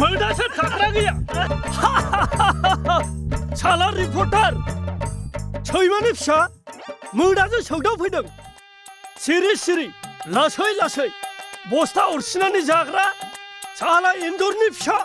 मोदासो थाग्रा गैया साला रिपर्टार सैमानि फिसा मोदाजों सौदाव फैदों सिरि सिरि लासै लासै बस्ता अरसिनानै जाग्रा साला एन्जरनि फिसा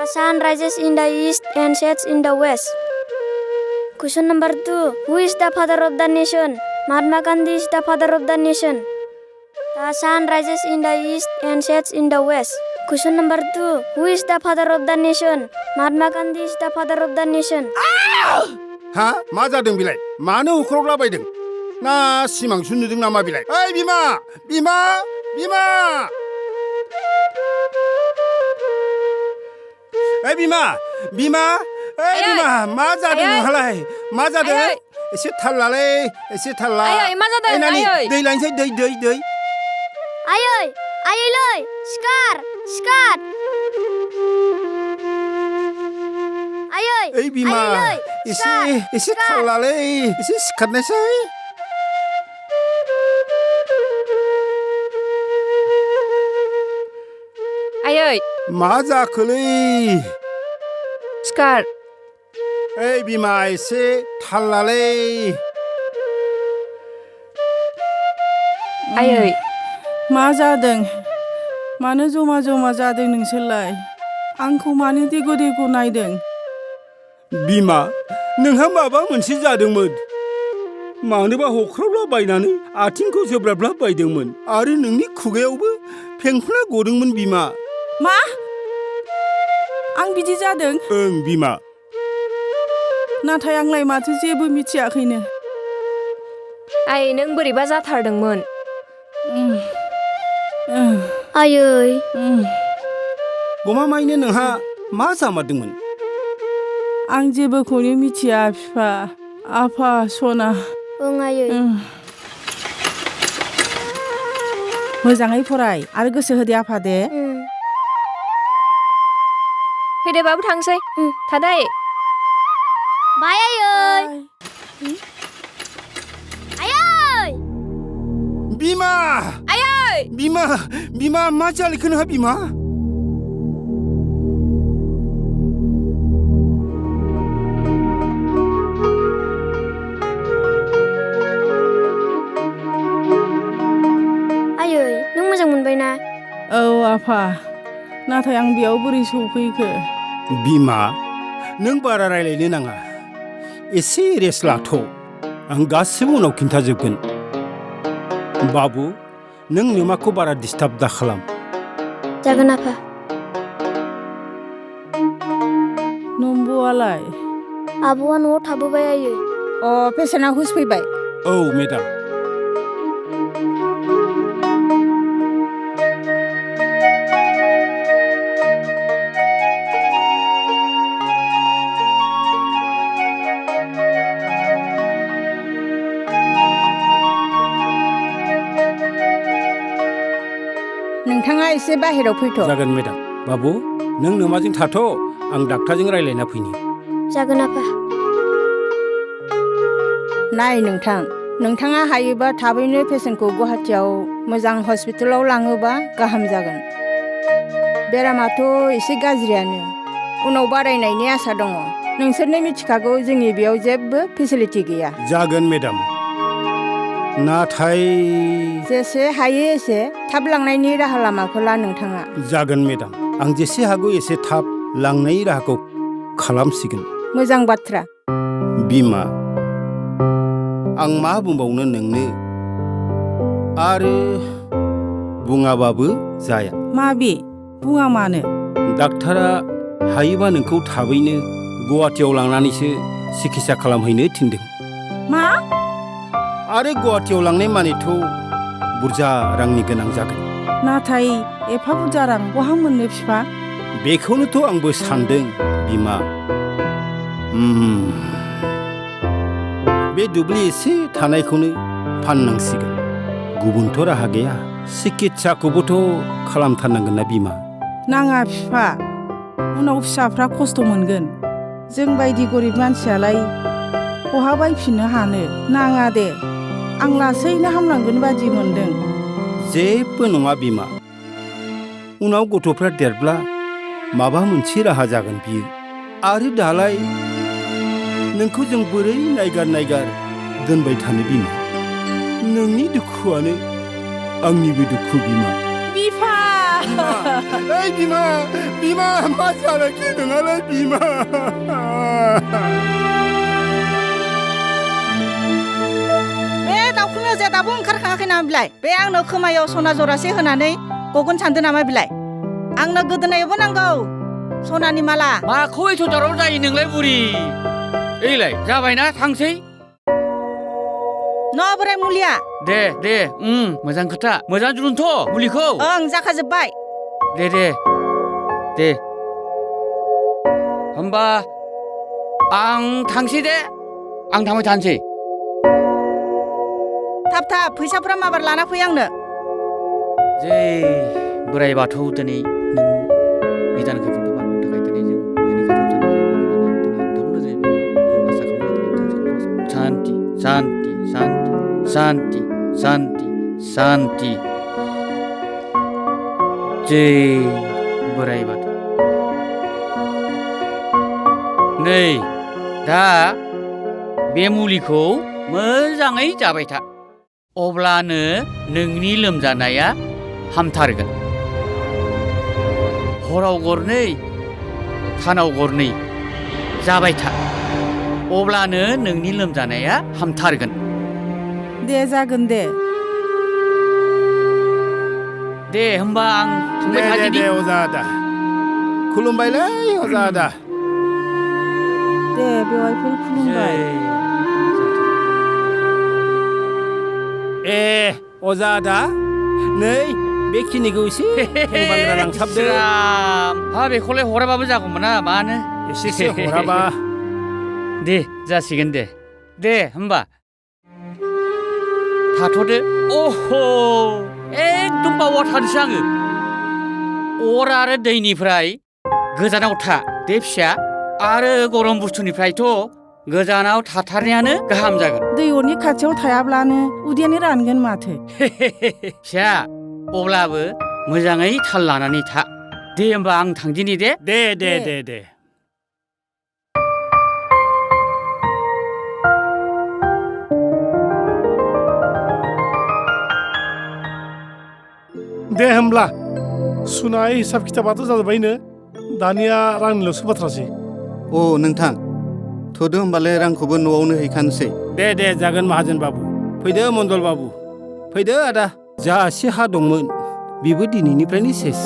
The sun rises in the east and sets in the west. Question number 2. Who is the father of the nation? Mahatma Gandhi is the father of the nation. The sun rises in the east and sets in the west. Question number 2. Who is the father of the nation? Mahatma Gandhi is the father of the nation. Ha? मा जादों बिलाय? मानो होख्रावलाबायदों? ना सिमांसो नुदों नामा बिलाय? ओइ बिमा! बिमा! बिमा! ओइ बिमा! बिमा! ओइ बिमा! मा जादों नोंहालाय? मा जादों? एसे थाल लालै, एसे थाल ला। आयै मा जादों? आयै दै लायनोसै, दै। Ayoy! Ayoy! Sikar! Sikar! Ayoy! ओइ बिमा! एसे थाल लालै, एसे सिखारनोसै। आयै मा जाखोलै? सिखार। ओइ बिमा एसे थाल लालै। आयै मा जादों? मानो जमा जमा जादों नोंसोरलाय? आंखौ मानो देग' देग' नायदों? बिमा नोंहा माबा मोनसे जादोंमोन। मानोबा होख्रावलाबायनानै आथिंखौ जोब्राबलाबायदोंमोन आरो नोंनि खुगायावबो फेंफोना गदोंमोन बिमा। मा? आं बिदि जादों? ओं बिमा। नाथाय आंलाय माथो जेबो मिथियाखैनो। आयै नों बोरैबा जाथारदोंमोन। Ayoy! गमामायैनो नोंहा मा जामारदोंमोन? आं जेबोखौनो मिथिया बिफा, आफा, सना। ओं आयै। मोजाङै फराय आरो गोसो होदे आफा दे। फैदो बाबु थांसै। थादो आयै। Bye ayoy! Ayoy! बिमा! आयै! बिमा मा जालायखो नोंहा बिमा? Ayoy, nों मोजां मोनबाय ना? औ आफा, नाथाय आं बेयाव बोरै सौफैखो? बिमा नों बारा रायलायनो नाङा। एसे रेस्ट लाथ'। आं गासिबो उनाव खिन्थाजोबगोन। बाबु नों नोमाखौ बारा डिस्टार्ब दाखालाम। जागोन आफा। नम्बुआलाय? आब'आ न'आव थाबोबाय आयै। पेसेन्टआ हुस फैबाय? औ मेडाम। नोंथाङा एसे बाहेराव फैथ'। जागोन मेडाम। बाबु नों नोमाजों थाथ'। आं डाक्टारजों रायलायना फैनि। जागोन आफा। नाय नोंथाङा हायोबा थाबैनो पेसेन्टखौ गुवाहाटियाव मोजां हस्पिटालाव लाङोबा गाहाम जागोन। बेरामाथ' एसे गाज्रियानो, उनाव बारायनायनि आसा दङ। नोंसोरनो मिथिखागौ जोंनि बेयाव जेबो फेसिलिटि गैया। जागोन मेडाम। नाथाय जेसे हायो एसे थाब लांनायनि राहा लामाखौ ला नोंथाङा। जागोन मेडाम। आं जेसे हागौ एसे थाब लांनायनि राहाखौ खालामसिगोन। मोजां बाथ्रा। बिमा आं मा बुंबावनो नोंनो, आरो बुङाबाबो जाया। माबे? बुङा मानो? डाक्टारा हायोबा नोंखौ थाबैनो गुवाहाटियाव लांनानैसो सिकित्सा खालामहैनो थिनदों। मा? आरो गुवाहाटियाव लांनाय मानेथ' बुरजा रांनि गोनां जागोन। नाथाय एफा बुरजा रां बहा मोननो बिफा? बेखौनोथ' आंबो सानदों बिमा। बे दुब्लि एसे थानायखौनो फाननांसिगोन। गुबुनथ' राहा गैया। सिकित्साखौबोथ' खालामथारनांगोन ना बिमा। नाङा बिफा, उनाव फिसाफ्रा खस्थ' मोनगोन। जों बायदि गरिब मानसियालाय बहा बायफिननो हानो। नाङा दे, आं लासैनो हामलांगोन बादि मोनदों। जेबो नङा बिमा। उनाव गथ'फ्रा देरब्ला माबा मोनसे राहा जागोन बियो। आरो दालाय नोंखौ जों बोरै नायगार नायगार दोनबाय थानो बिमा। नोंनि दुखुआनो आंनिबो दुखु बिमा। बिफा! ओइ बिमा, बिमा मा जानाखि नोंहालाय बिमा? बे दाउखुमै अजाया दाबो ओंखारखाङाखै नामा बिलाय? बे आंनो खोमायाव सना जरासे होनानै गगन सानदो नामा बिलाय? आंनो गोदोनायावबो नांगौ सनानि माला। माखौ एथ' दावराव जायो नोंलाय बुरि? ओइलाय जाबायना थांसै। न' बोराय मुलिया? दे मोजां खोथा। मोजां जुनथ' मुलिखौ। ओं जाखाजोब्बाय। दे होमबा आं थांसै दे। आं थांबाय थानोसै। थाब फैसाफ्रा माबार लाना फै आंनो। जै बोराइ बाथौ दिनै नों निदान खैफोदखौ बारग'नो थाखाय दिनै जों नोंनि खाथियाव दिनै नोंथांखौनो जों आसा खालामनाय शान्ति शान्ति शान्ति शान्ति शान्ति शान्ति। जै बोराइ बाथौ। नै दा बे मुलिखौ मोजाङै जाबाय था। अब्लानो नोंनि लोमजानाया हामथारगोन। हराव गरनै सानाव गरनै जाबाय था। अब्लानो नोंनि लोमजानाया हामथारगोन। दे जागोन दे। दे होमबा आं थांबाय थादिनि। दे अजा आदा। खुलुमबायलै अजा आदा। दे बेवाइफोर खुलुमबाय। अजा आदा, नै बेखिनिखौ एसे थेंबांग्रा लांसाबदो। हा बेखौलाय हराबाबो जागौमोन ना मानो? एसेसो हराबा। दे जासिगोन दे होमबा थाथ'दो। एकदम बावथारनोसै आङो। अर आरो दैनिफ्राय गोजानाव था दे फिसा। आरो गरम बुस्थुनिफ्रायथ' गोजानाव थाथारनायानो गाहाम जागोन। दै अरनि खाथियाव थायाब्लानो उदैयानो रानगोन माथो। फिसा अब्लाबो मोजाङै थाल लानानै था। दे होमबा आं थांदिनि दे। दे। दे होमब्ला सुनाय हिसाब खिथाबाथ' जाजोब्बायनो। दानिया रांनिल'सो बाथ्रासै। नोंथां थ'दो होमबालाय रांखौबो न'आवनो हैखानोसै। दे जागोन माहाजोन बाबु। फैदो मण्डल बाबु। फैदो आदा। जा एसे हा दंमोन बेबो दिनैनिफ्रायनो सेस।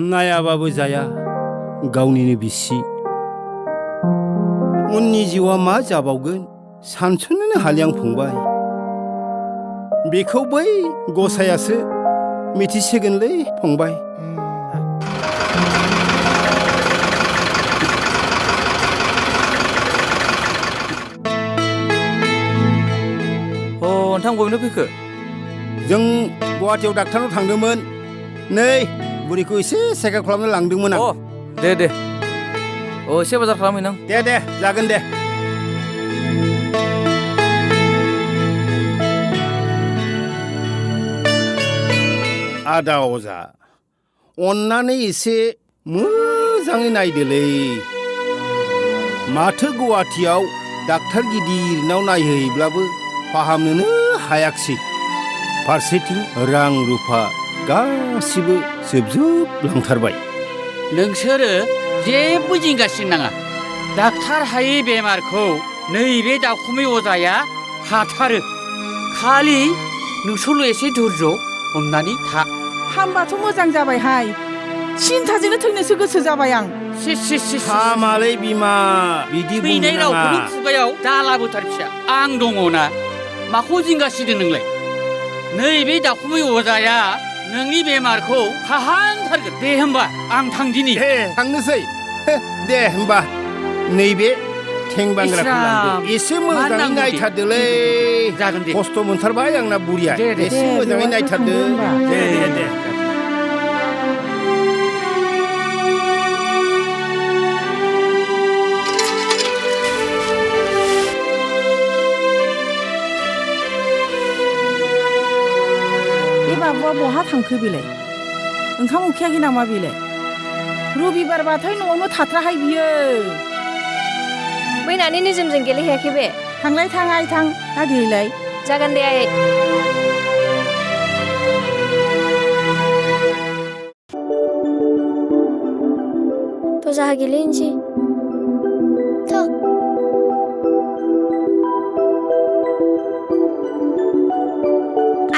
नायाबाबो जाया गावनिनो बिसि। उननि जिउआ मा जाबावगोन सानस'नोनो हालियां फंबाय। बेखौ बै गसायासो मिथिसिगोनलै फंबाय। नोंथां बबेनो फैखो? जों गुवाहाटियाव डाक्टारनाव थांदोंमोन। नै बुरिखौ एसे चेकआप खालामनो लांदोंमोन आं। दे एसे बाजार खालामहैनां। दे जागोन दे। आदा अजा अन्नानै एसे मोजाङै नायदोलै। माथो गुवाहाटियाव डाक्टार गिदिरनाव नायहैब्लाबो फाहामनोनो हायाखिसै। फारसेथिं रां रुफा गासिबो जोबलांथारबाय। नोंसोरो जेबो जिंगासिनो नाङा। डाक्टार हायै बेमारखौ नैबे दाउखुमै अजाया हाथारो। खालि नोंसोरल' एसे धैर्य हमनानै था। हामबाथ' मोजां जाबायहाय। सिन्थाजोंनो थैनोसो गोसो जाबाय आं। हामालै बिमा बिदि बुंनो थैनाय नाङा। रावखौनो खुगायाव दालाबोथार फिसा। आं दङ ना। माखौ जिंगासिदों नोंलाय? नैबे दाखुमै अजाया नोंनि बेमारखौ फाहामथारगोन दे होमबा आं थांदिनि दे थांनोसै दे होमबा नैबे थेंबांग्राखौ लांदो एसे मोजाङै नांगौ दे? नायथारदोलै जागोन दे खस्थ' मोनथारबाय आंना बुरिया दे, दे। एसे दे, मोजाङै बेवाइखौ नायथारदो थांदो होमबा। दे बे बाबुआ बहा थांखो बेलाय ओंखाम उखैयाखै नामा बेलाय रबिबारबाथाय न'आवनो थाथ्राहाय बियो बैनानै निजोमजों गेलेहैयाखै बे थांलाय थां आइ थां नागिरहैलाय जागोन दे आयै तो जाहा गेलेहैनोसै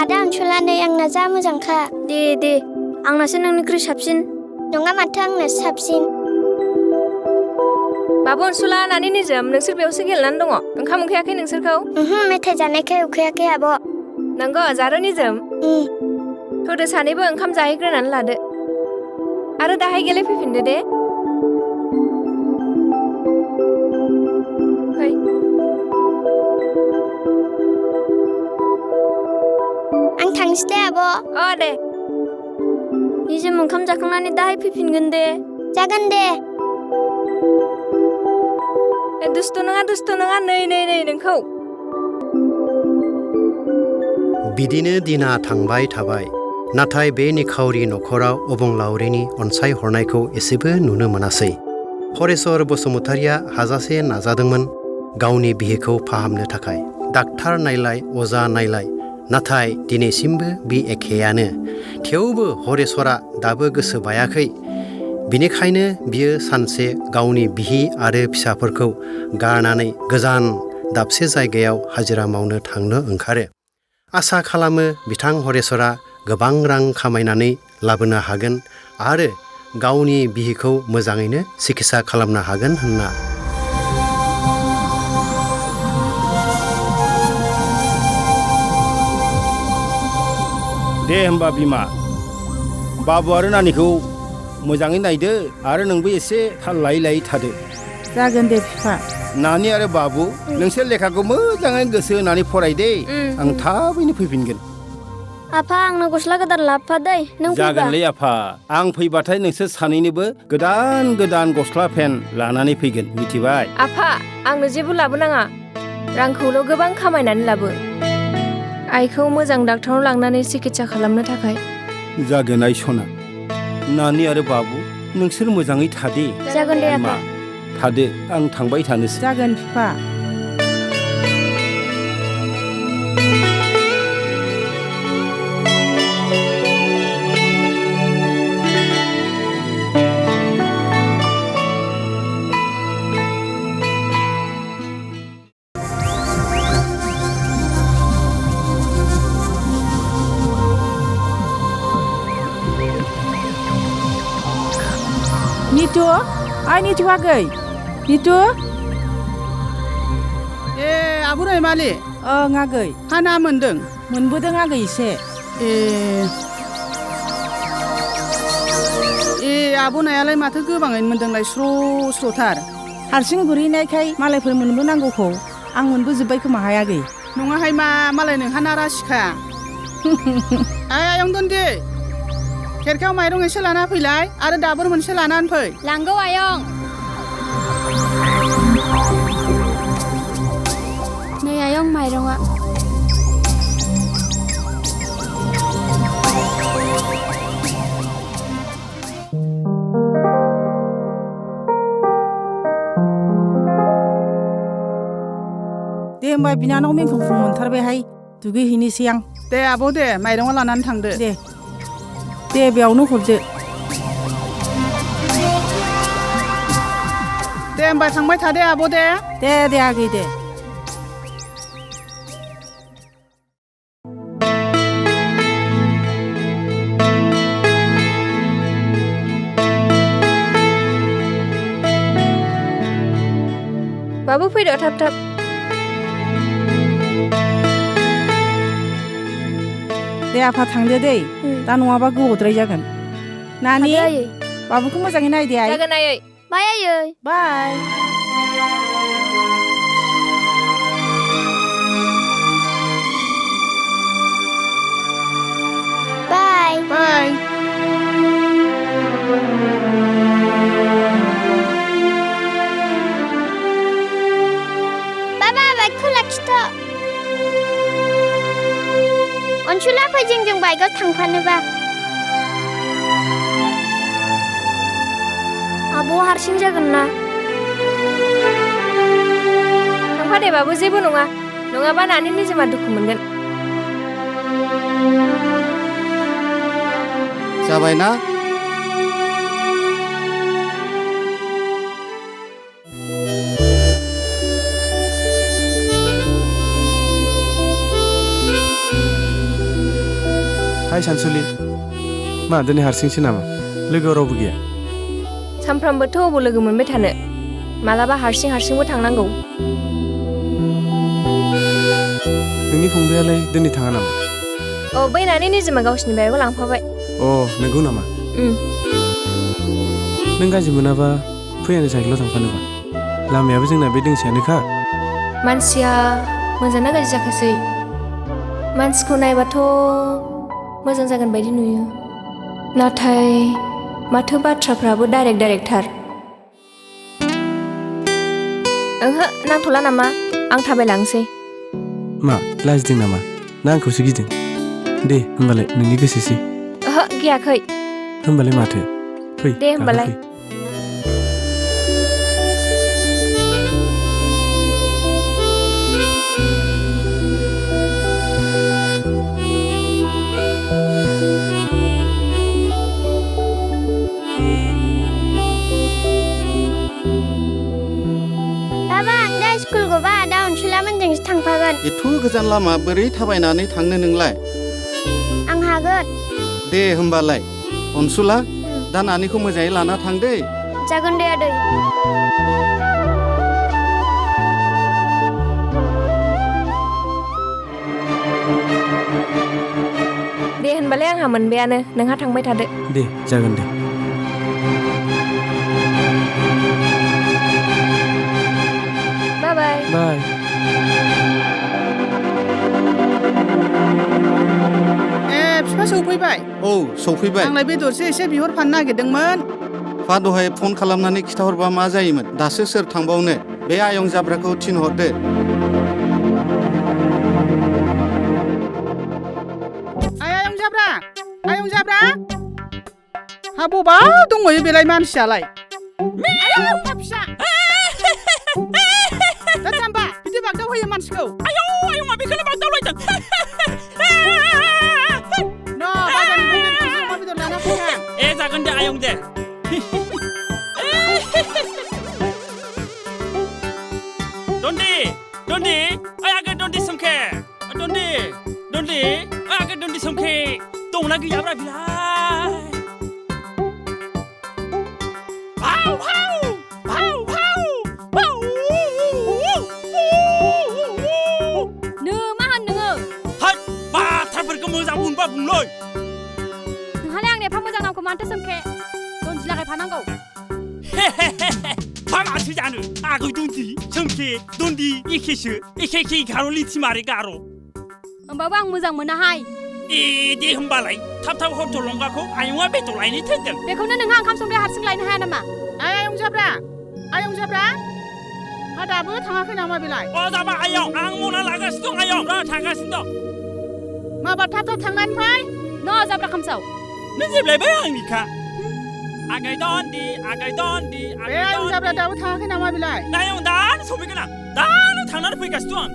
आदा अनसुला नै आंना जा मोजांखा दे आंनासो नोंनिख्रुइ साबसिन नङा माथो आंनासो साबसिन बाबु अनसुला नानि निजोम नोंसोर बेयावसो गेलेनानै दङ ओंखाम उखैयाखै नोंसोरखौ मेथाइ जानायखाय उखैयाखै आब' नंगौ जारो निजोम थोदो सानैबो ओंखाम जाहैग्रोनानै लादो आरो दाहाय गेलेफैफिनदो दे फै आं थांसै दे आब' दे निजोम ओंखाम जाखांनानै दाहाय फैफिनगोन दे जागोन दे दुस्थ' नङा नै नोंखौ बिदिनो दिना थांबाय थाबाय नाथाय बे निखावरि नखराव अबंलावरिनि अनसायहरनायखौ एसेबो नुनो मोनासै हरेश्वर बसुमतारिया हाजासे नाजादोंमोन गावनि बिहिखौ फाहामनो थाखाय डाक्टार नायलाय अजा नायलाय नाथाय दिनैसिमबो बे एखेयानो थेवबो हरेश्वरा दाबो गोसो बायाखै बिनिखायनो बियो सानसे गावनि बिहि आरो फिसाफोरखौ गारनानै गोजान दाबसे जायगायाव हाजिरा मावनो थांनो ओंखारो आसा खालामो बिथां हरेश्वरा गोबां रां खामायनानै लाबोनो हागोन आरो गावनि बिहिखौ मोजाङैनो सिकित्सा खालामनो हागोन होनना दे होमबा बिमा बाबु आरो नानिखौ मोजाङै नायदो आरो नोंबो एसे थाल लायै थादो जागोन दे बिफा नानि आरो बाबु नोंसोर लेखाखौ मोजाङै गोसो होनानै फरायदे आं थाबैनो फैफिनगोन आफा आंनो गस्ला गोदान लाबोफा दै नों फैबा जागोनलै आफा आं फैबाथाय नोंसोर सानैनोबो गोदान गस्ला पेन्ट लानानै फैगोन मिथिबाय आफा आंनो जेबो लाबोनाङा रांखौल' गोबां खामायनानै लाबो आइखौ मोजां डाक्टाराव लांनानै सिकित्सा खालामनो थाखाय जागोन आइ सना नानि आरो बाबु नोंसोर मोजाङै थादे जागोन दे आफा थादो आं थांबाय थानोसै जागोन बिफा नितु आइ नितु आगै नितु आबु रैमालि ओं आगै हा ना मोनबोदों आगै एसे आबु नायालाय माथो गोबाङैनो मोनदोंलाय स्र'थार हारसिं गुरहैनायखाय मालायफोर मोनबोनांगौखौ आं मोनबोजोब्बाय खोमाहाय आगै नङाहाय मालाय नोंहा नारासिखा आयं दोनदे खेरखायाव माइरं एसे लाना फैलाय आरो दाबोर मोनसे लानानै फै लांगौ आयं नै आयं माइरंआ दे होमबा बिनानाव मेंखौ फुं मोनथारबायहाय दुगैहैनोसै आं दे आब' दे माइरंआ लानानै थांदो दे बेयावनो हरदो दे होमबा थांबाय थादे आब' दे आगै दे बाबु फैदो थाब दे आफा थांदो दै दा नङाबा गोबावद्राय जागोन नानि थादो आयै बाबुखौ मोजाङै नायदे आइ जागोन आयै बाय आयै बाय बाय बाय बाबा बाइकखौ लाखिथ' अनसुला फै जों बाइकआव थांफानोबा आब' हारसिं जागोन ना थांफादेबाबो जेबो नङा नङाबा नानि निजोमा दुखु मोनगोन जाबायना हाय सानसुलि मा दिनै हारसिंसो नामा लोगोआव रावबो गैया सानफ्रामबोथ' अबाव लोगो मोनबाय थानो मालाबा हारसिंबो थांनांगौ नोंनि फंबायालाय दिनै थाङा नामा औ बै नानि निजोमा गावसिनि बाइकआव लांफाबाय अ नंगौ नामा उम नों गाज्रि मोनाबा फैयानो साइकेलाव थांफानोबा लामायाबो जोंना बे दोंसेयानोखा मानसिया मोजां ना गाज्रि जाखासै मानसिखौ नायबाथ' मोजां जागोन बायदि नुयो नाथाय माथो बाथ्राफ्राबो डाइरेक्टार ओहो नांथ'ला नामा आं थाबायलांसै मा लाजिदों नामा ना आंखौसो गिदों दे होमबालाय नोंनि गोसोसै ओहो गियाखै होमबालाय माथो फै दे होमबालाय गाखोफै। बाबा आं दा स्कुल गबा दा अनसुला मोनजोंसो थांफागोन एथ' गोजान लामा बोरै थाबायनानै थांनो नोंलाय आं हागोन दे होमबालाय अनसुला दा नानिखौ मोजाङै लाना थां दै जागोन दे आदै दे होनबालाय आंहा मोनबायानो नोंहा थांबाय थादो दे जागोन दे बाय बाय ए बिफा सौफैबाय औ सौफैबाय आंलाय बेदरसो एसे बिहरफानो नागिरदोंमोन फा दहाय फन खालामनानै खिथाहरबा मा जायोमोन दासो सोर थांबावनो बे आयं जाब्राखौ थिनहरदो आयं जाब्रा हा बबाव दंहैयो बेलाय मानसियालाय फिसा दा जाम्बा बिदि बागदाव होयो मानसिखौ आयंआ बेखौनो बागदावलायदों अमा बेदर लाना फैहा ए जागोन दे आयं दे दन्दि ओइ आगै दन्दि सोमखे दन्दि ओइ आगै दन्दि सोमखे दंना गैयाब्रा बिलाय बाथ्राफोरखौ मोजां बुंबा बुंलै नोंहालाय आंनि एफा मोजां नामखौ मानोथो सोमखे दनजि लागायफानांगौ मा माथो जानो आगै दन्दि सोमखे दन्दि एखे गार' लिथि मारे गार' होमबाबो आं मोजां मोनाहाय ए दे होमबालाय थाब हर जलंगाखौ आयंआ बेदर लायनो थोनदों बेखौनो नोंहा ओंखाम संग्राया हारसिं लायनो हाया नामा आयं जाब्रा हा दाबो थाङाखै नामा बेलाय अ जाबा आयं आं मना लागासिनो दं आयं र थांगासिनो दं माबा थाब थांनानै फै न' जाब्रा खामसाव नों जेब्लायबो आंनिखा आगै दन्दि बे आयं जाब्रा दाबो थाङाखै नामा बेलाय आयं दानो सफैगोन आं दानो थांनानै फैगासिनो दं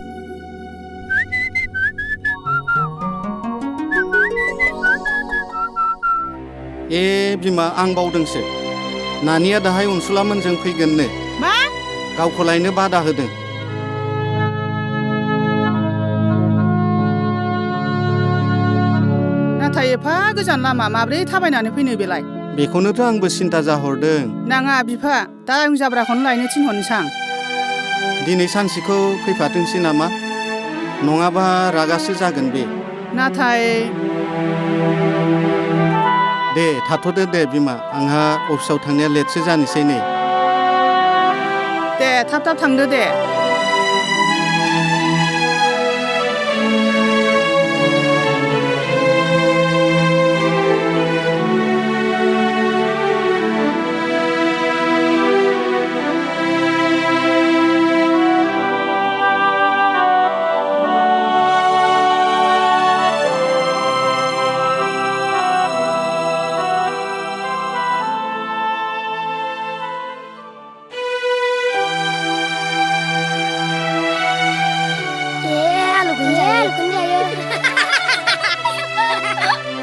ए बिमा आं बावदोंसो नानिया दाहाय अनसुलामोनजों फैगोननो मा गावखौ लायनो बादा होदों नाथाय एफा गोजान लामा माब्रै थाबायनानै फैनो बेलाय बेखौनोथ' आंबो सिन्था जाहरदों नाङा बिफा दा आयं जाब्राखौनो लायनो थिनहरनोसां दिनै सानसेखौ फैफाथोंसै नामा नङाबा रागासो जागोन बे नाथाय दे थाथ'दो दे बिमा आंहा अफिसाव थांनाया लेटसो जानोसै नै दे थाब थाब थांदो दे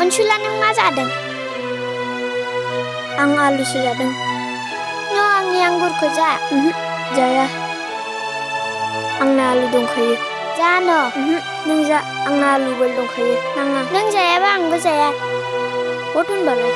अनसुला नों मा जादों? आं आलुसो जादों। न' आंनि आंगुरखौ जा। जाया। आंना आलु दंखायो। जा न'। नों जा आंना आलु बयल दंखायो। नाङा। नों जायाबा आंबो जाया। गथ होनबालाय।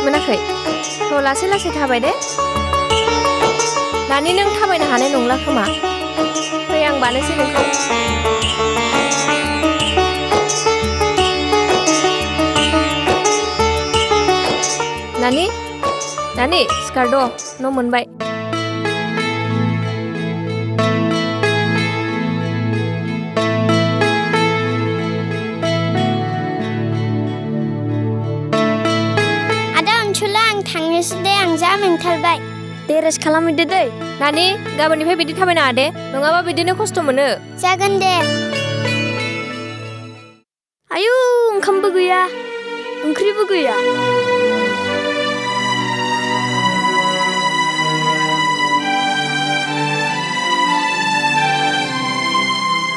मोनाखै थ' लासै लासै थाबाय दे नानि नों थाबायनो हानाय नंला खोमा फै आं बानोसै नोंखौ नानि सिखार द' न' मोनबाय थांनोसै दे आं जा मेंथारबाय दे रेस्ट खालामहैदो दै नानि गाबोननिफ्राय बिदि थाबायनाङा दे नङाबा बिदिनो खस्थ' मोनो जागोन दे आयु ओंखामबो गैया ओंख्रिबो गैया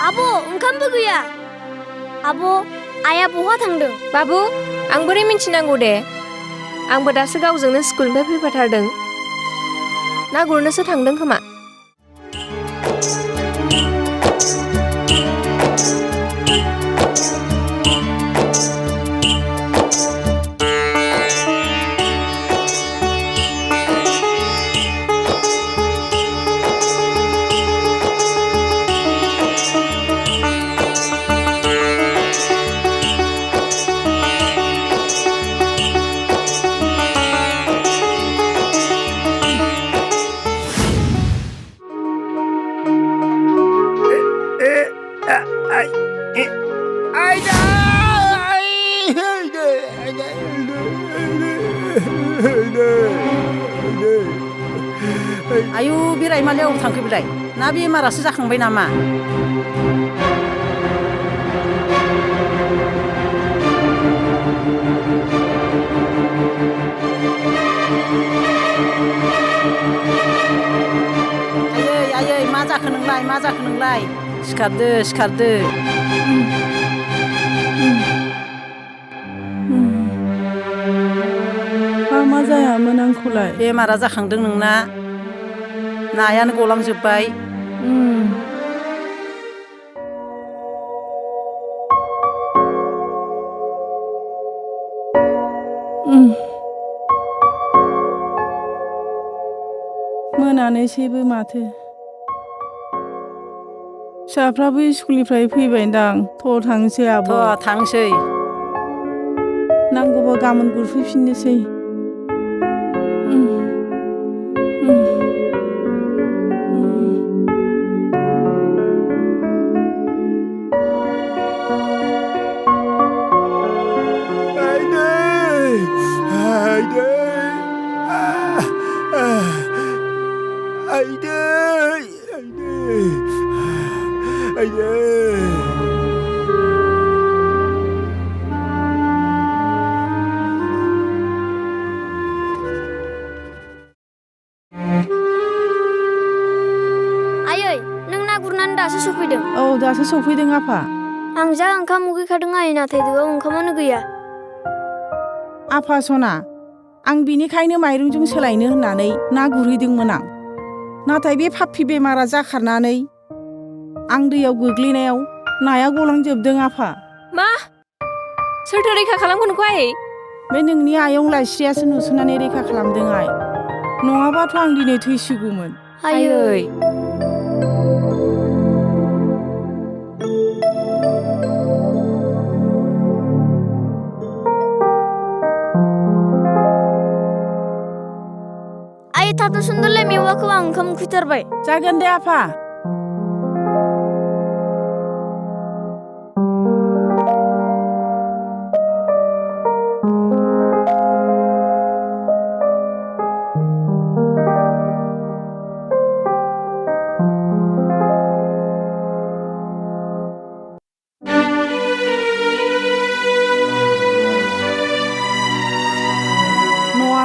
आब' ओंखामबो गैया आब' आइया बहा थांदों बाबु आं बोरै मिन्थिनांगौ दे आंबो दासो गावजोंनो स्कुलनिफ्राय फैफाथारदों ना गुरनोसो थांदों खोमा आयु बेरायमालाय अबाव थांखो बेलाय ना बेमारासो जाखांबाय नामा आयै मा जाखो नोंलाय सिखारदो मा जायामोन आंखौलाय बेमारा जाखांदों नोंना नायानो गलांजोब्बाय मोनानोसैबो माथो फिसाफ्राबो स्कुलनिफ्राय फैबायदां थ' थांसै आब' थांसै नांगौबा गाबोन गुरफैफिननोसै दासो सफैदों आफा आं जा ओंखाम उखैखादों आइ नाथाय दोआव ओंखामानो गैया आफा सना आं बिनिखायनो माइरंजों सोलायनो होननानै ना गुरहैदोंमोन आं। नाथाय बे फाफि बेमारा जाखारनानै आं दैयाव गोग्लैनायाव नाया गलांजोबदों आफा। मा? सोरथो रैखा खालामगोन नोंखौ आयै? बे नोंनि आयं लाइस्रियासो नुसननानै रैखा खालामदों आइ। नङाबाथ' आं दिनै थैसिगौमोन। आयै आइ थाथ' सुन्दरलाय मेवाखौ आं ओंखाम उखैथारबाय। जागोन दे आफा।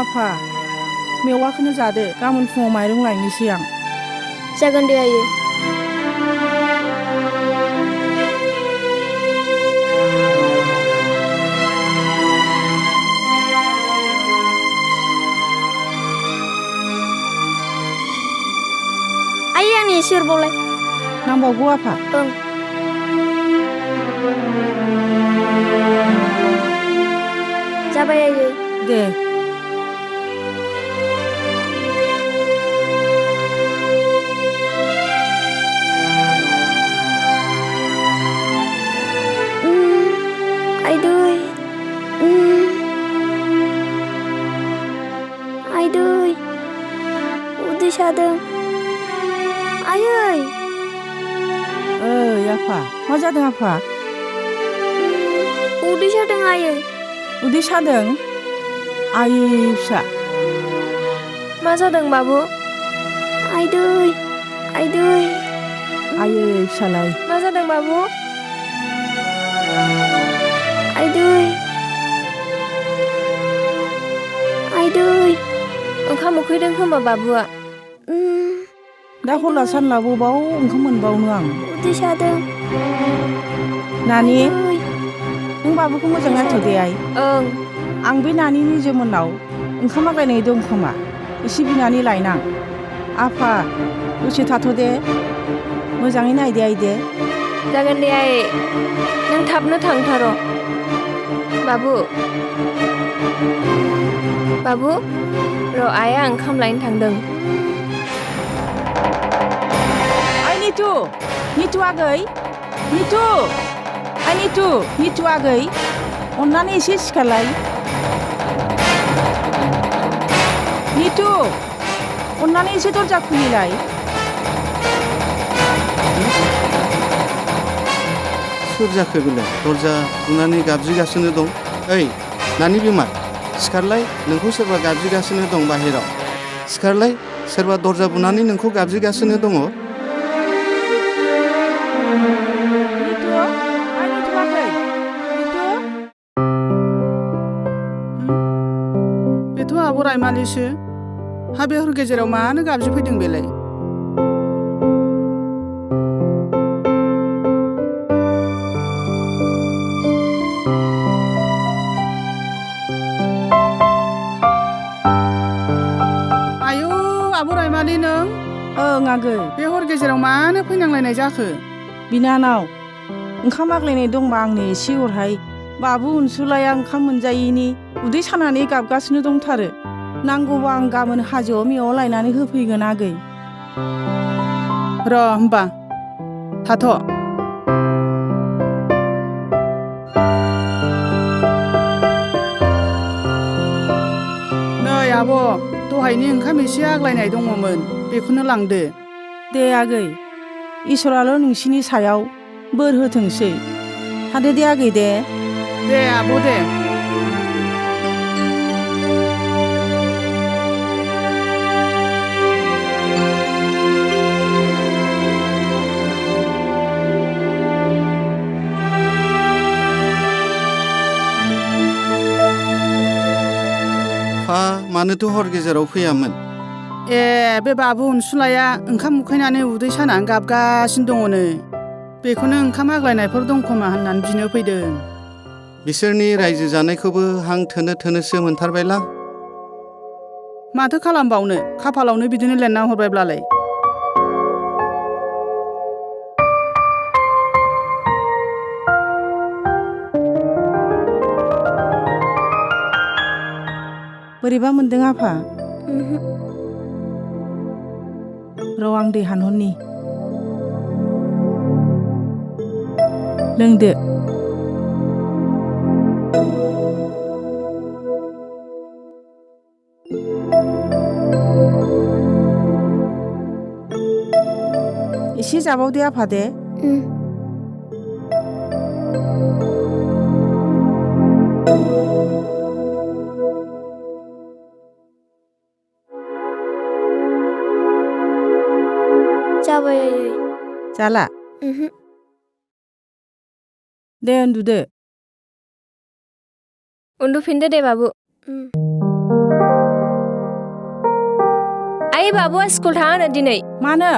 आफा मेवाखौनो जादो, गाबोन फुङाव माइरं लायनोसै आं। जागोन दे आयै। आयै आंनि एसे हरबावलाय। नांबावगौ आफा? ओं। जाबाय आयै। दे। आइदै उदै सादों। आयै। ओइ आफा मा जादों आफा? उदै सादों आयै। उदै सादों? आयै फिसा। मा जादों बाबु? आइदै आइदै। आयै फिसालाय। मा जादों बाबु? आइदै आइदै। ओंखाम उखैदों खोमा बाबुआ। दा हरला सानला बबाव ओंखाम मोनबावनो आं। उदै सादों। नानि नों बाबुखौ मोजां नायथ' दे आइ। ओं। आं बे नानि निजोमोननाव ओंखाम आग्लायनाय दं खोमा, एसे बिनानै लायनां। आफा दसे थाथ' दे, मोजाङै नायदे आइ दे। जागोन दे आयै, नों थाबनो थांथार'। बाबु बाबु र' आइया ओंखाम लायनो थांदों। आइ निथु निथु आगै, निथु आइ निथु आगै अननानै एसे सिखारलाय। निथु अननानै एसे दरजा खुलिलाय। सोर जाखो बेलाय दरजा बुनानै गाबज्रिगासिनो दं? ओइ नानि बिमा सिखारलाय, नोंखौ सोरबा गाबज्रिगासिनो दं बाहेराव। सिखारलाय, सोरबा दरजा बुनानै नोंखौ गाबज्रिगासिनो दङ। बेथ' आब' रायमालिसो। हाबे हर गेजेराव मानो गाबज्रिफैदों बेलाय? आयौ आब' रायमालि नों? ओं आगै। बे हर गेजेराव मानो फैनांलायनाय जाखो? बिनानाव ओंखाम आग्लायनाय दंबा आंनो एसे हरहाय। बाबु अनसुलाया ओंखाम मोनजायैनि उदै सानानै गाबगासिनो दंथारो। नांगौबा आं गाबोन हाजोआव मेवा लायनानै होफैगोन आगै। र' होमबा थाथ'। नै आब' दहायनि ओंखाम एसे आग्लायनाय दङमोन, बेखौनो लांदो। दे आगै, इसोराल' नोंसिनि सायाव बोर होथोंसै। थादो दे आगै दे। दे आब' दे। मानोथ' हर गेजेराव फैयामोन? ए बे बाबु अनसुलाया ओंखाम उखैनानै उदै सानानै गाबगासिनो दङनो। बेखौनो ओंखाम आग्लायनायफोर दं खोमा होननानै बिनो फैदों। बिसोरनि रायजो जानायखौबो हां थोनो थोनोसो मोनथारबायलां। माथो खालामबावनो खाफालावनो बिदिनो लिरना हरबायब्लालाय। बोरैबा मोनदों आफा? र' आं दै हानहरनि। लोंदो। एसे जाबावदे आफा दे। जाबाय आयै। जाला? दे उन्दुदो। उन्दुफिनदो दे बाबु। आइ बाबुआ स्कुल थाङानो दिनै। मानो?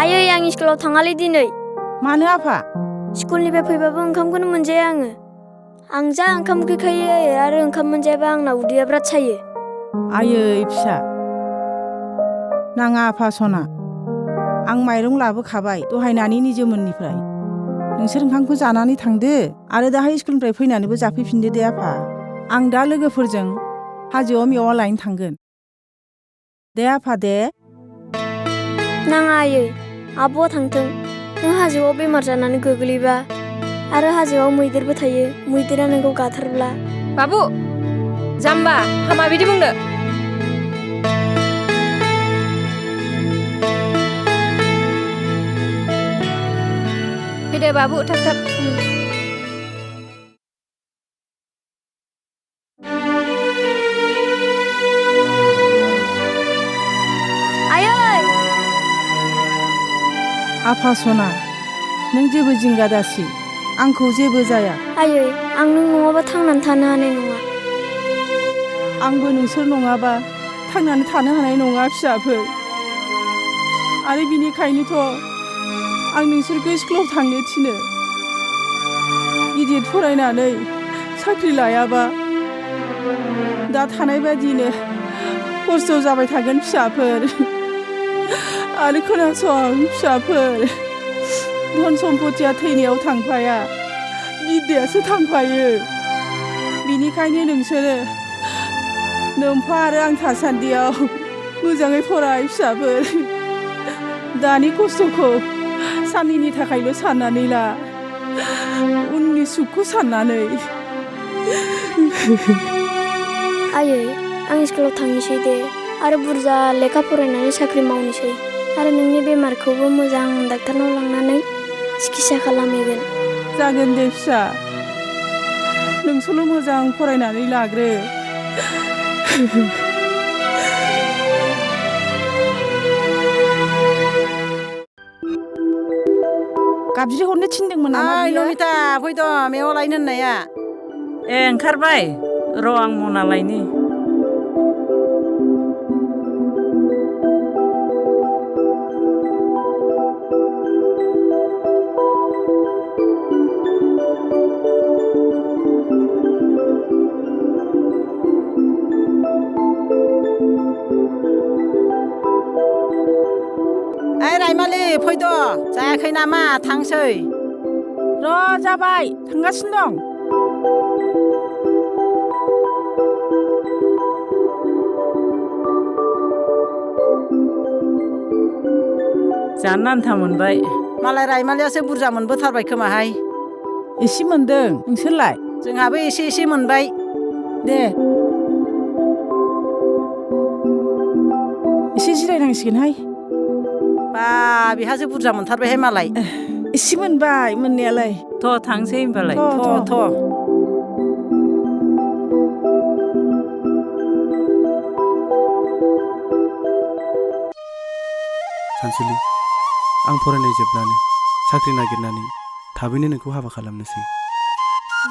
आयै आं स्कुलाव थाङालै दिनै। मानो आफा? स्कुलनिफ्राय फैबाबो ओंखामखौनो मोनजाया आङो। आं जा ओंखाम उखैखायो आरो ओंखाम मोनजायाबा आंना उदैया बिराद सायो। आयै फिसा नाङा आफा सना, आं माइरं लाबोखाबाय दहाय नानि निजोमोननिफ्राय। नोंसोर ओंखामखौ जानानै थांदो आरो दाहाय स्कुलनिफ्राय फैनानैबो जाफैफिनदो दे आफा। आं दा लोगोफोरजों हाजोआव मेवा लायनो थांगोन। दे आफा दे। नाङा आयै, आब'आ थांथों। नों हाजोआव बेमार जानानै गोग्लैबा आरो हाजोआव मैदेरबो थायो, मैदेरा नोंखौ गाथारब्ला। बाबु जाम्बा हामा बिदि बुंनो। फैदो बाबु थाब थाब। आयै! आफा सना, नों जेबो जिंगा दासि, आंखौ जेबो जाया। आयै, आं नों नङाबा थांनानै थानो हानाय नङा। आंबो नोंसोर नङाबा थांनानै थानो हानाय नङा फिसाफोर। आरो बिनिखायनोथ' आं नोंसोरखौ स्कुलाव थांनो थिनो। गिदिर फरायनानै साख्रि लायाबा दा थानाय बायदिनो खस्थ' जाबाय थागोन फिसाफोर। आरो खोनासं फिसाफोर, धन सम्पतिया थैनायाव थांफाया, बिद्यायासो थांफायो। बिनिखायनो नोंसोरो नोमफा आरो आं थासान्दियाव मोजाङै फराय फिसाफोर। दानि खस्थ'खौ साननैनि थाखायल' साननानै ला, उननि सुखखौ साननानै। आयै, आं स्कुलाव थांनोसै दे आरो बुरजा लेखा फरायनानै साख्रि मावनोसै आरो नोंनि बेमारखौबो मोजां डाक्टारनाव लांनानै सिकित्सा खालामहैगोन। जागोन दे फिसा, नोंसोरल' मोजां फरायनानै लाग्रो। गाबज्रि हरनो थिनदोंमोन नामा बियो? नमिता फैद' मेवा लायनो होननाया। ए ओंखारबाय र' आं मना लायनि। रायमालि फैद' जायाखै नामा थांसै। र' जाबाय थांगासिनो दं। जानो आन्था मोनबाय। मालाय रायमालियासो बुरजा मोनबोथारबाय खोमाहाय। एसे मोनदों, नोंसोरलाय? जोंहाबो एसे एसे मोनबाय। दे एसे जिरायनांसिगोनहाय। बा बेहासो बुरजा मोनथारबायहाय मालाय। एसे मोनबाय मोननायालाय। थ' थांसै होनबालाय। थ'। सानसुलि, आं फरायनाय जोबब्लानो साख्रि नागिरनानै थाबैनो नोंखौ हाबा खालामनोसै।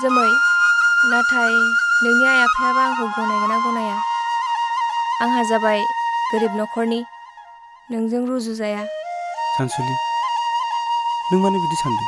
जोमै, नाथाय नोंनि आइ आफायाबा आंखौ गनायगोन ना गनाया? आंहा जाबाय गोरिब न'खरनि, नोंजों रुजुजाया। सानसुलि, नों मानो बिदि सानदों?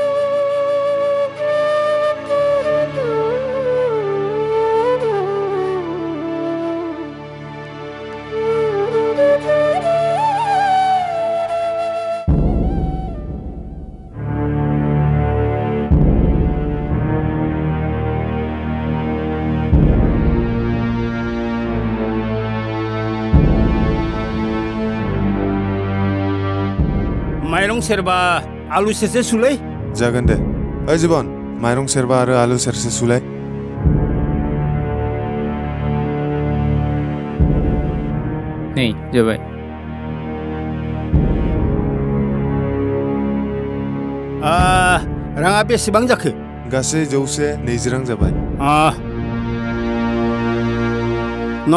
सेरबा आलु सेरसे सुलै जागोन दे ओइ जिबन माइरं सेरबा आरो आलु सेरसे सुलाय नै जाबाय राङा बेसेबां जाखो गासै 120 रां जाबाय न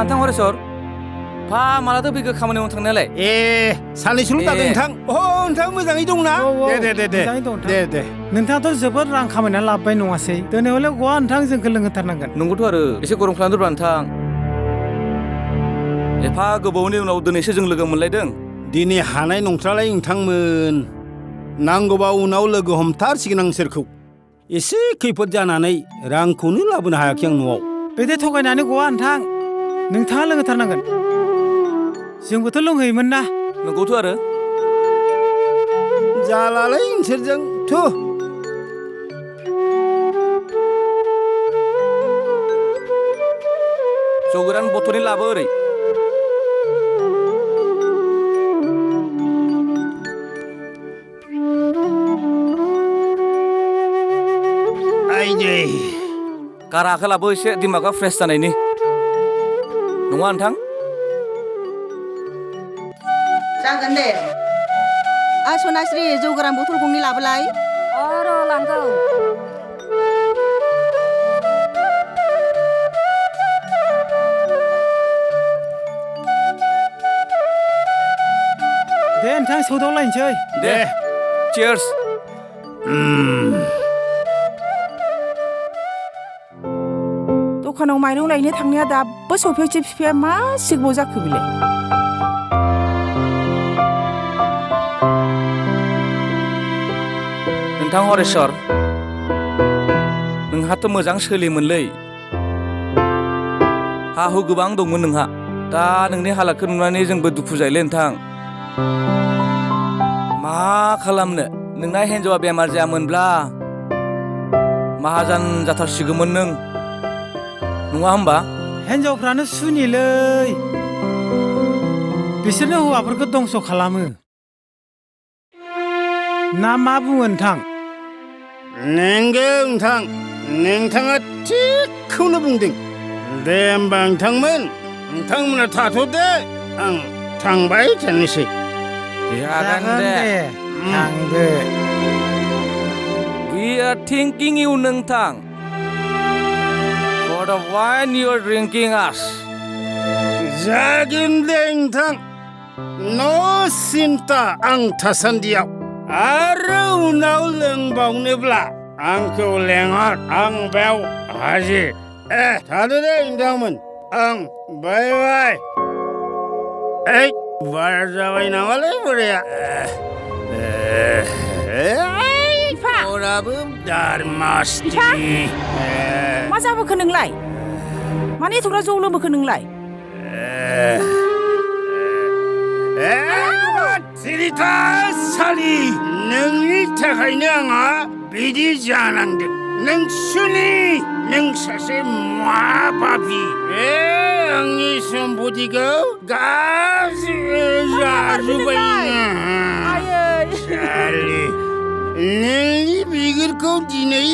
नोंथां हरेसर फा मालाथो फैखो खामानियाव थांनायालाय सानैसोल' जादों नोंथां नोंथां मोजाङै दंना दे नोंथाङाथ' जोबोद रां खामायनानै लाबोबाय नङासै दिनैहले गवा नोंथां जोंखौ लोंहोथारनांगोन नंगौथ' आरो एसे गरम खालामदोब्रा नोंथां एफा गोबावनि उनाव दिनैसो जों लोगो मोनलायदों दिनै हानाय नंथ्रालाय नोंथांमोन नांगौबा उनाव लोगो हमथारसिगोन आं सोरखौ एसे खैफोद जानानै रांखौनो लाबोनो हायाखै आं न'आव बिदि थगायनानै गवा नोंथां नोंथाङा लोंहोथारनांगोन जोंबोथ' लोंहैयोमोन ना नंगौथ' आरो जालालै नोंसोरजों थु जौ गोरान बथलनि लाबो ओरै आइदै गाराखौ लाबो एसे दिमागा फ्रेस जानायनि नङा नोंथां जागोन दे सनास्रि जौ गोरान बथल गंनै लाबोलाय र' लांगौ दे नोंथां सौदावलायनोसै दे चियार्स दखानाव माइरं लायनो थांनाया दाबो सफैयासै बिफाया मा सिगबाव जाखो बिलाय नोंथां हरेसर नोंहाथ' मोजां सोलियोमोनलै हा हु गोबां दंमोन नोंहा दा नोंनि हालादखौ नुनानै जोंबो दुखु जायोलै नोंथां मा खालामनो नोंना हिन्जावा बेमार जायामोनब्ला माहाजोन जाथारसिगौमोन नों नङा होमबा हिन्जावफ्रानो सुनिलै बिसोरनो हौवाफोरखौ दंस' खालामो ना मा बुङो नोंथां नंगौ नोंथां नोंथाङा थिगखौनो बुंदों दे होमबा नोंथांमोना थाथ'दो आं थांबाय थानोसै जागोन दे थांदो We are thanking you नोंथां for the wine you are drinking us जागोन दे नोंथां न' सिन्था आं थासान्दियाव आरो उनाव लोंबावनोब्ला आंखौ लेंहर आं बेयाव हाजिर थादो दे नोंथांमोन आं बाय बाय बारा जाबाय नामालै बोराया अराबो दारमास्ति मा जाबोखो नोंलाय माने एथ'ग्रा जौ लोंबोखो नोंलाय सालि नोंनि थाखायनो आंहा बिदि जानांदों नों सुनि नों सासे महापापि आंनि सम्पतिखौ गाज्रि जाजोब्बाय सालि नोंनि बिगुरखौ दिनै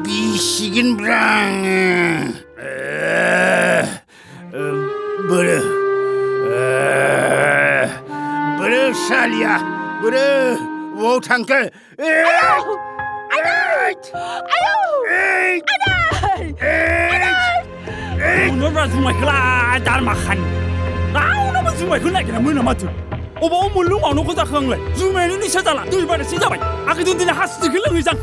बिसिगोनब्रा आङो बोरो सालिया बोरो बबाव थांखो उनावब्रा जुमायखौलाय दारमाखान रावनावबो जुमायखौ नागिरना मोना माथो अबाव मोनलों मावनांगौ जाखो आंलाय जुमायानो निसा जाला दै बानायसो जाबाय आंखौ दिनै हासिखौ लोङैजां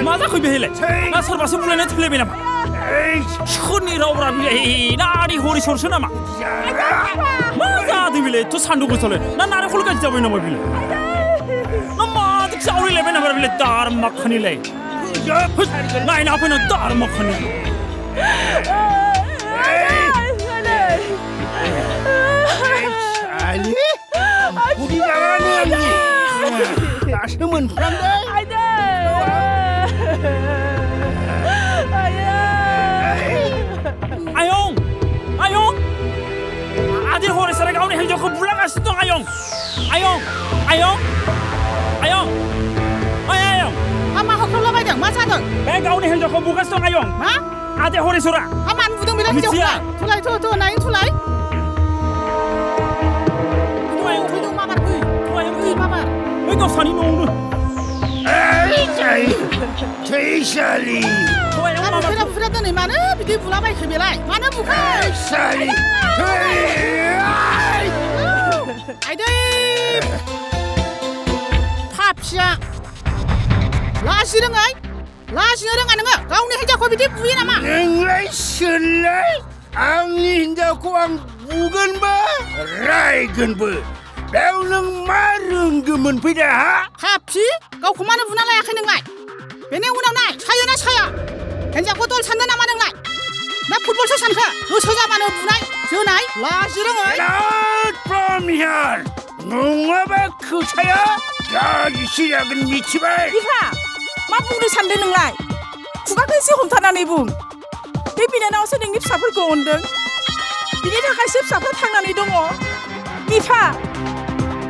मा जाखो बेहायलाय ना सोरबासो बुलायनाय थैलायबाय नामा सोरनि रावब्रा बिलाय नारि हरिसरसो नामा मा जादों बिलाय एथ' सान्दुं गोसालाय ना नारेंखल गाज्रि जाबाय नामा बिलाय ना मादो जावरायलायबाय नामा बिलाय दारमाखानिलाय नायना फैना दारमाखानि Ali जागानो आंनि दासो मोनफ्लांदों आयं आयं आदि हरेसारा गावनि हिन्जावखौ बुलागासिनो दं आयं आयं आयं आयं ओइ आयं मा हख्रावलाबायदों मा जादों बे गावनि हिन्जावखौ बुगासिनो दं आयं मा आदि हरेसरा मानो बुदों बेलाय हिन्जावखौलाय थुलाय थ' नाय थुलाय थुदों माबार फै माबार बै गावसानि न'आवनो थैसालि बुफेरा दिनै मानो बिदि बुलाबायखो बेलाय मानो बुखो आइदै फाफिया लाजिनो रोङा नोङो गावनि हिन्जावखौ बिदि बुयो नामा नोंलाय सोरलाय आंनि हिन्जावखौ आं बुगोनबो रायगोनबो बेयाव नों मा रोंगो मोनफैदा हा फाफि गावखौ मानो बुना लायाखै नोंलाय बेनि उनाव नाय सायो ना साया हिन्जावखौ दल सानदों नामा नोंलाय ना फुटबलसो सानखो गोसो जाबानो बुनाय जोनाय लाजि रोङै फ्रम हियार नङाबा खोथाया गाज्रिसो जागोन मिथिबाय बिफा मा बुंनो सानदों नोंलाय खुगाखौ एसे हमथानानै बुं बे बिनानावासो नोंनि फिसाफोरखौ अनदों बिनि थाखायसो फिसाफ्रा थांनानै दङ बिफा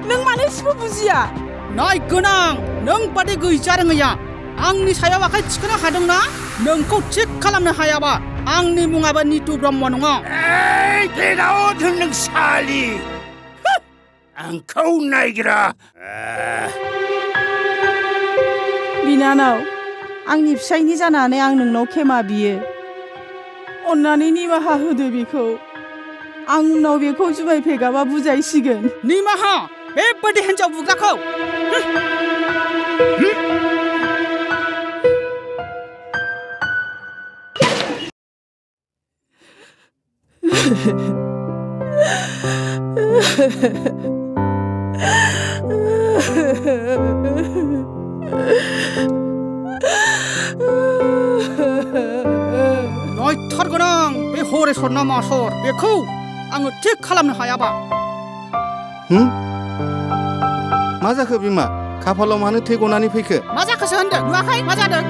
नों मानो एसेबो बुजिया नाय गोनां नों बादि गैजा रोङैया आंनि सायाव आखाइ थिखोनो हादोंना नोंखौ थिग खालामनो हायाबा आंनि मुङाबो नितु ब्रह्म नङा गेट नों सालि आंखौ नायग्रा बिनानाव आंनि फिसायनि जानानै आं नोंनाव खेमा बियो अन्नानै निमाहा होदो बेखौ आं उनाव बेखौ जुमाय फेगाबा बुजायसिगोन निमाहा बेबादि हिन्जाव बुग्राखौ नायथारगोन बे हरेसर ना मासर बेखौ आङो थिग खालामनो हायाबा मा जाखो बिमा खाफालाव मानो थै गनानै फैखो मा जाखोसो होनदों नुवाखै मा जादों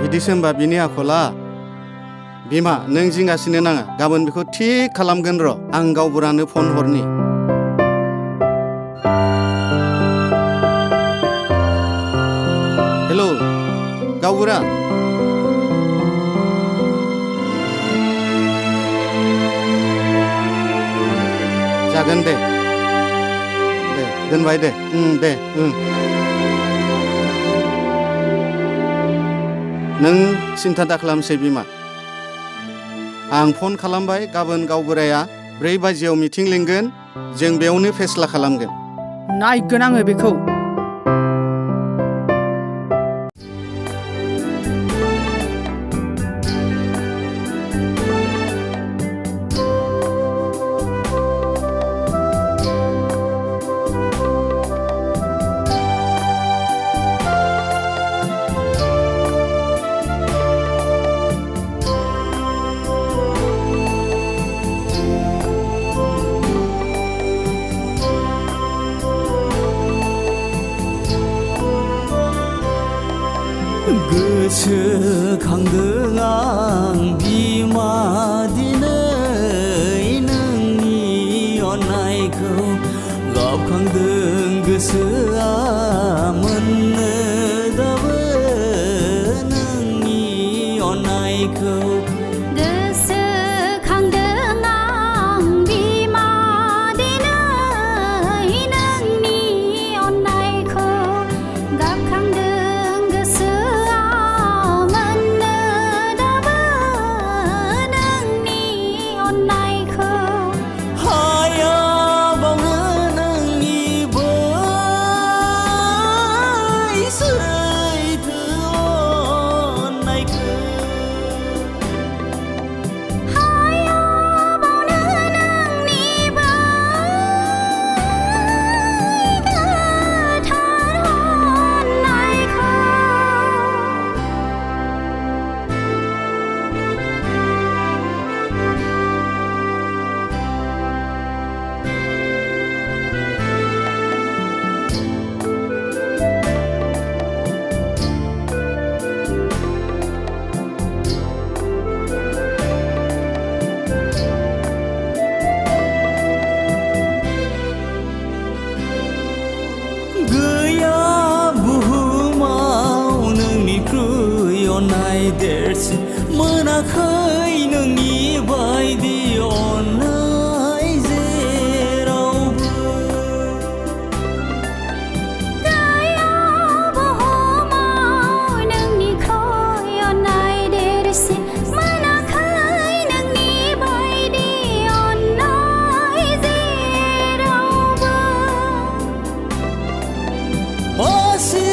बिदिसो होनबा बिनि आखला बिमा नों जिंगासिनो नाङा गाबोन बेखौ थिग खालामगोन र' आं गावबुरानो फन हरनि हेलौ गावबुरा जागोन दे दोनबाय दे नों सिन्था दाखालामसै बिमा आं फन खालामबाय गाबोन गावबुराया 4 बाजियाव मिटिं लिंगोन जों बेयावनो फेस्ला खालामगोन नायगोन आङो बेखौ गोसोखांदों आं बिमा दिनै नोंनि अननायखौ गाबखांदों गोसोआ मोननो दाबो नोंनि अननायखौ देरसिन मोनाखै नोंनि बायदि अननाय जेरावबो गैया बुहुमाव नोंनिख्रुइ अननाय देरसिन मोनाखै नोंनि बायदि अननाय जेरावबो मासे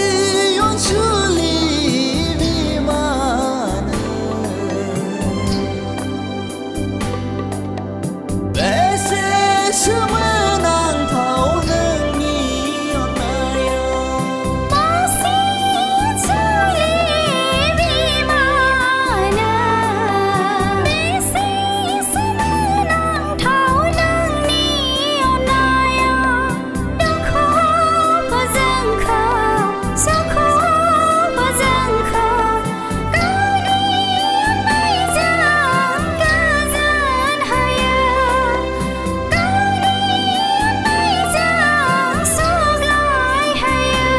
अनसुलि बिमानो बेसे सोमोनांथाव नोंनि अननाया मासे अनसुलि बिमानो बेसे सोमोनांथाव नोंनि अननाया दुखुखौ जोंखौ सुखुखौ जोंखौ गावनि अननायजों गोजोन होयो गावनि अननायजों सुग्लाय होयो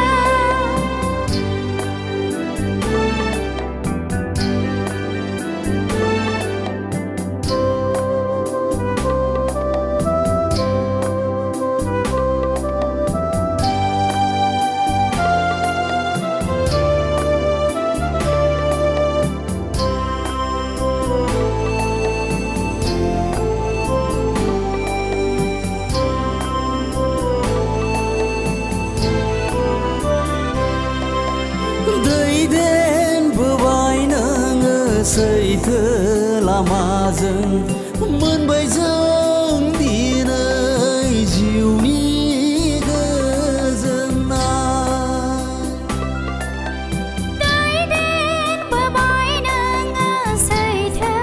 दैदेनबोबाय नोङो सैथो लामाजों मोनबाय जों दिनै जिउनि गोजोननाय दैदेनबोबाय नोङो सैथो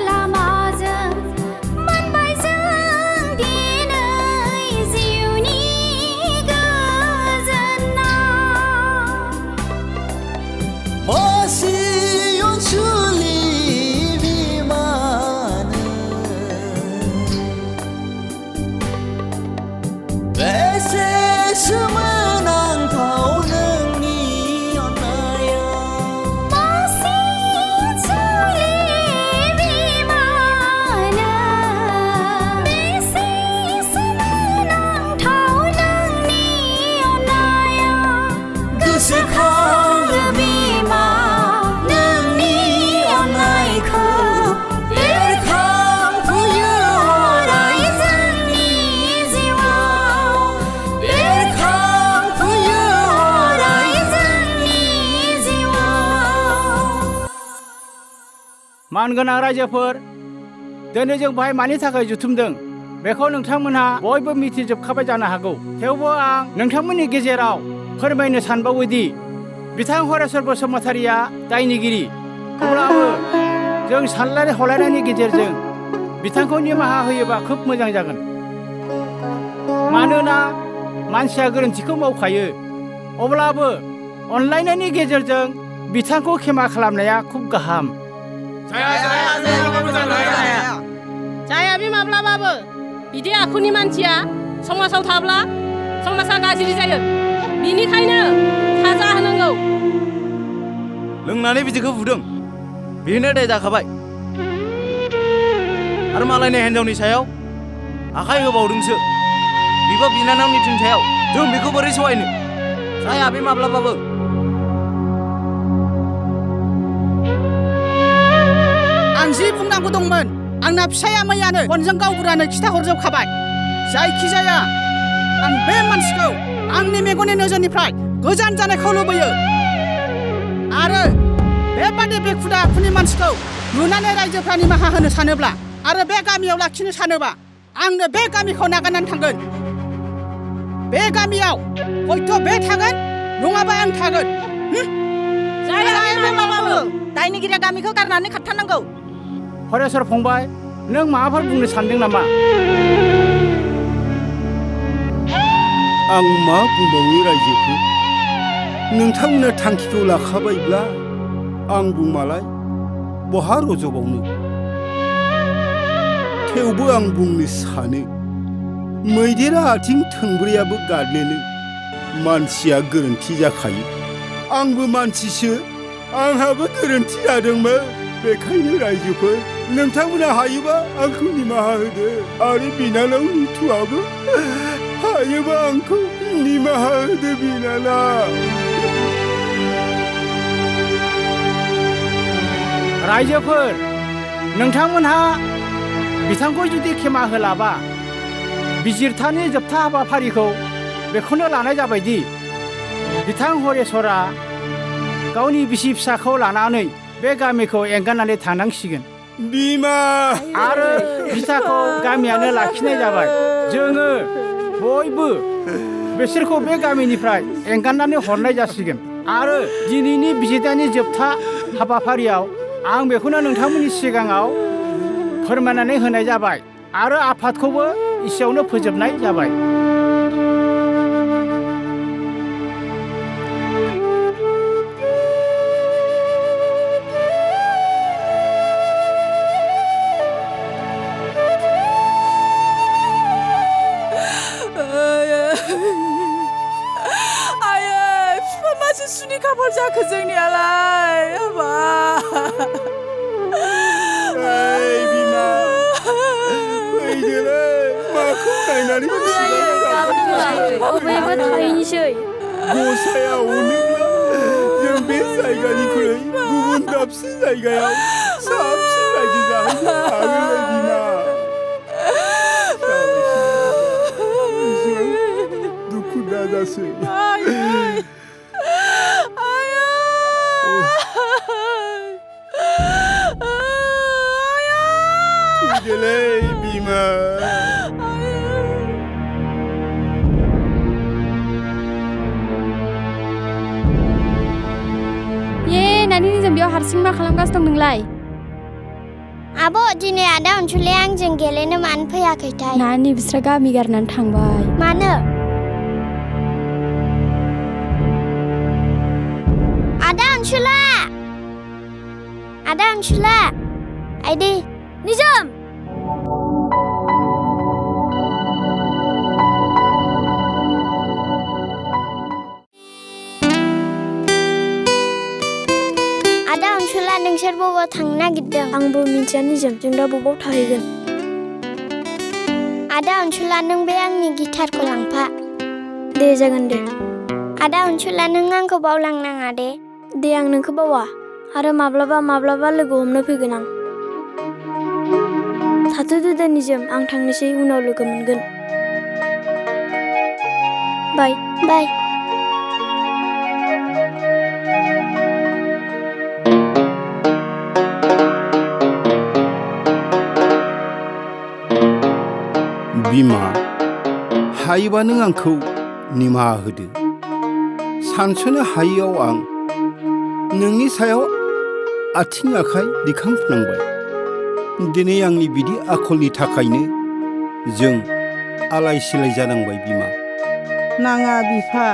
लामाजों मोनबाय जों दिनै जिउनि गोजोननाय मासे अनसुलि बिमानो बेसे सोमोनांथाव नोंनि अननाया मासे अनसुलि बिमानो बेसे सोमोनांथाव नोंनि अननाया गोसोखाङो बिमा नोंनि अननायखौ बेरखांफैयो अराय जोंनि जिउआव बेरखांफैयो अराय जोंनि जिउआव मानगोनां रायजोफोर दिनै जों बाहाय मानि थाखाय जुथुमदों बेखौ नोंथांमोनहा बयबो मिथिजोबखाबाय जानो हागौ थेवबो आं नोंथांमोननि गेजेराव फोरमायनो सानबावोदि बिथां हरेस्वर बसुमतारिया दायनिगिरि अब्लाबो जों सानलायनाय हलायनायनि गेजेरजों बिथांखौ निमाहा होयोबा खोब मोजां जागोन मानोना मानसिया गोरोन्थिखौ मावखायो अब्लाबो अनलायनायनि गेजेरजों बिथांखौ क्षमा खालामनाया खुब गाहाम जाया बे माब्लाबाबो बिदि आखुनि मानसिया समाजाव थाब्ला समाजा गाज्रि जायो बिनिखायनो साजा होनांगौ लोंनानै बिदिखौ बुदों बेनो दाय जाखाबाय आरो मालायनि हिन्जावनि सायाव आखाइ होबावदोंसो बिबा बिनानावनि थिनथायाव जों बेखौ बोरै सहायनो जाया बे माब्लाबाबो आं जि बुंनांगौ दंमोन आंना फिसाया मैयानो फनजों गावबुरानो खिथाहरजोबखाबाय जायखिजाया आं बे मानसिखौ आंनि मेगननि नोजोरनिफ्राय गोजान जानायखौ लुबैयो आरो बेबादि बेखुदा आखुनि मानसिखौ नुनानै रायजोफ्रा निमाहा होनो सानोब्ला आरो बे गामियाव लाखिनो सानोबा आंनो बे गामिखौ नागारनानै थांगोन बे गामियाव हयथ' बे थागोन नङाबा आं थागोन दायनिगिरिया गामिखौ गारनानै खारथारनांगौ हरेस्वर फंबाय नों माबाफोर बुंनो सानदों नामा आं मा बुंबावनो रायजोखौ नोंथांमोना थांखिखौ लाखाबायब्ला आं बुंमालाय बहा रज'बावनो थेवबो आं बुंनो सानो मैदेरा आथिं थोंब्रैयाबो गादलेनो मानसिया गोरोन्थि जाखायो आंबो मानसिसो आंहाबो गोरोन्थि जादोंमोन बेखायनो रायजोफोर नोंथांमोना हायोबा आंखौ निमाहा होदो आरो बिनानाव निथुआबो हायोबा आंखौ निमाहा होदो बिनानाव। रायजोफोर नोंथांमोनहा बिथांखौ जुदि खेमा होलाबा बिजिरथानि जोबथा हाबाफारिखौ बेखौनो लानाय जाबायदि बिथां हरेश्वरा गावनि बिसि फिसाखौ लानानै बे गामिखौ एंगारनानै थांनांसिगोन। बिमा आरो बिथाखौ गामियानो लाखिनाय जाबाय। जोङो बयबो बिसोरखौ बे गामिनिफ्राय एंगारनानै हरनाय जासिगोन। आरो दिनैनि बिजिरथानि जोबथा हाबाफारियाव आं बेखौनो नोंथांमोननि सिगाङाव फोरमायनानै होनाय जाबाय आरो आफादखौबो एसेयावनो फोजोबनाय जाबाय। सुनि खाफाल जाखो जोंनियालाय हाबा बिमा फैदोलै माखौ नायनानै अबेबो थाहैनोसै गसाया अनोब्ला जों बे जायगानिख्रुइ गुबुन दाबसे जायगायाव साबसिन रायजो जाहैनो हागोनलै बिमा। दुखु दाजासै फैदोलै बिमा। नानि जों बेयाव हारसिं मा खालामगासिनो दं नोंलाय? आब' दिनै आदा अनसुलाया आंजों गेलेनो मानो फैयाखैथाय? नानि बिस्रा गामि गारनानै थांबाय। मानो? आदा अनसुला! आदा अनसुला! आइदै निजोम! आदा अनसुला नोंसोर बबाव थांनो नागिरदों? आंबो मिन्थिया निजोम जों दा बबाव थाहैगोन। आदा अनसुला नों बे आंनि गिटारखौ लांफा। दे जागोन दे। आदा अनसुला नों आंखौ बावलांनाङा दे। दे आं नोंखौ बावा आरो माब्लाबा लोगो हमनो फैगोन आं। थाथ'दो दे निजोम आं थांनोसै उनाव लोगो मोनगोन। बाय बाय। बिमा हायोबा नों आंखौ निमाहा होदो। सानस'नो हायैयाव आं नोंनि सायाव आथिं आखाइ दिखांफ्लांबाय। दिनै आंनि बिदि आखलनि थाखायनो जों आलाय सिलाय जानांबाय बिमा। नाङा बिफा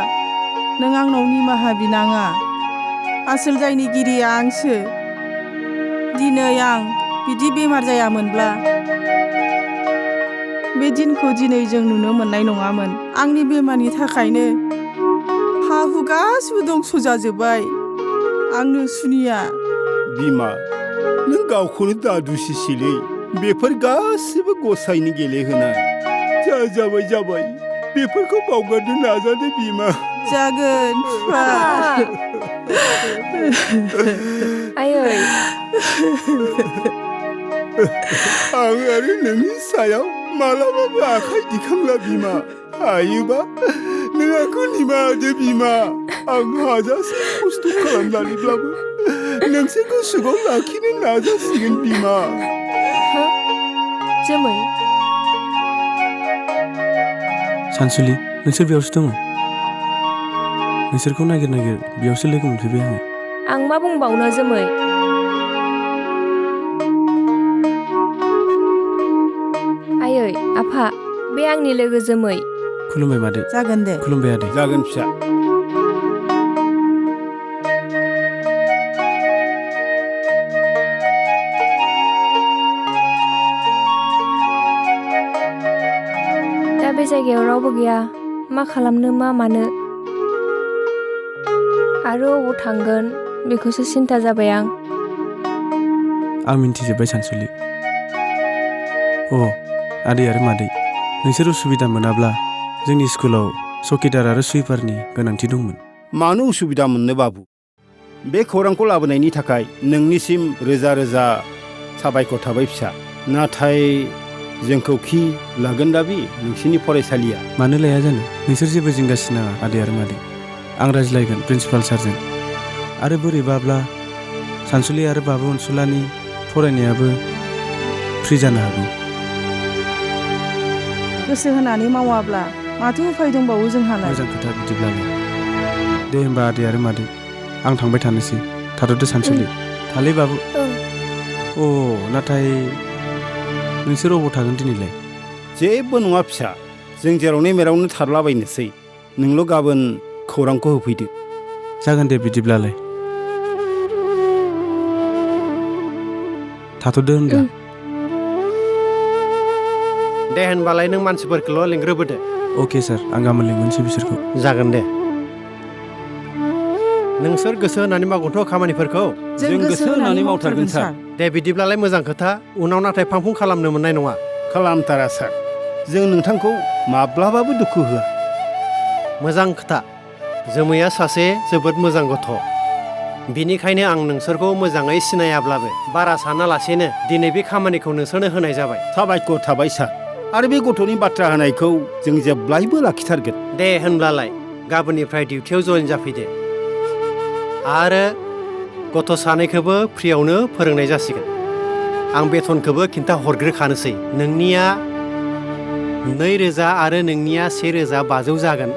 नों आंनाव निमाहा बिनाङा। आसोल दायनिगिरिया आंसो। दिनै आं बिदि बेमार जायामोनब्ला बे दिनखौ दिनै जों नुनो मोननाय नङामोन। आंनि बेमारनि थाखायनो हा हु गासिबो दंस' जाजोब्बाय। आंनो सुनिया। बिमा नों गावखौनो दादुसिसैलै। बेफोर गासिबो गसाइनि गेलेहोनाय। जा जाबाय बेफोरखौ बावगारनो नाजादो बिमा। जागोन बिफा। आयै आं आरो नोंनि सायाव मालाबाबो आखाइ दिखांला बिमा। हायोबा नों आंखौ निमाहा होदो बिमा। आं हाजासे खस्थ' खालामनानैब्लाबो नोंसोरखौ सुखआव लाखिनो नाजासिगोन बिमा। जोमै सानसुलि नोंसोर बेयावसो दङ। नोंसोरखौ नागिर बेयावसो लोगो मोनफैबाय आङो। आं मा बुंबावनो जोमै। आयै आफा बे आंनि लोगो जोमै। खुलुमबाय मादै। जागोन दे। खुलुमबाय आदै। जागोन फिसा। दा बे जायगायाव रावबो गैया मा खालामनो मा मानो आरो अबाव थांगोन बेखौसो सिन्था जाबाय आं। आं मिन्थिजोब्बाय सानसुलि। अ आदै आरो मादै, नोंसोर उसुबिदा मोनाब्ला जोंनि स्कुलाव चकिदार आरो सुइपारनि गोनांथि दंमोन। मानो उसुबिदा मोननो बाबु? बे खौरांखौ लाबोनायनि थाखाय नोंनिसिम रोजा रोजा साबायखर थाबाय फिसा। नाथाय जोंखौ खि लागोन दा बे नोंसिनि फरायसालिया? मानो लाया जानो? नोंसोर जेबो जिंगासिनाङा आदै आरो मादै। आं रायज्लायगोन प्रिन्सिपाल सारजों। आरो बोरैबाब्ला सानसुलि आरो बाबु अनसुलानि फरायनायाबो फ्रि जानो हागौ। गोसो होनानै मावाब्ला माथो उफाय दंबावो जोंहालाय? मोजां खोथा बिदिब्लालाय। दे होमबा आदै आरो मादै, आं थांबाय थानोसै। थाथ'दो सानसुलि। थालै बाबु। अ नाथाय नोंसोर अबाव थागोन दिनैलाय? जेबो नङा फिसा, जों जेरावनो मेरावनो थारलाबायनोसै। नोंल' गाबोन खौरांखौ होफैदो। जागोन दे बिदिब्लालाय। थाथ'दो होनब्ला। दे होनबालाय नों मानसिफोरखौल' लिंग्रोबोदो। अके सार, आं गाबोन लिंहरनोसै बिसोरखौ। जागोन दे। नोंसोर गोसो होनानै मावगोनथ' खामानिफोरखौ? जों गोसो होनानै मावथारगोन सार। दे बिदिब्लालाय मोजां खोथा। उनाव नाथाय फांफुं खालामनो मोननाय नङा। खालामथारा सार, जों नोंथांखौ माब्लाबाबो दुखु होआ। मोजां खोथा। जोमैया सासे जोबोद मोजां गथ'। बिनिखायनो आं नोंसोरखौ मोजाङै सिनायाब्लाबो बारा सानालासेनो दिनै बे खामानिखौ नोंसोरनो होनाय जाबाय। साबायखर थाबाय सार। आरो बे गथ'नि बाथ्रा होनायखौ जों जेब्लायबो लाखिथारगोन। दे होनब्लालाय गाबोननिफ्राय डिउटियाव जयेन जाफैदो। आरो गथ' सानैखौबो फ्रियावनो फोरोंनाय जासिगोन। आं बेथनखौबो खिन्था हरग्रोखानोसै। नोंनिया 2000 आरो नोंनिया 1500 जागोन।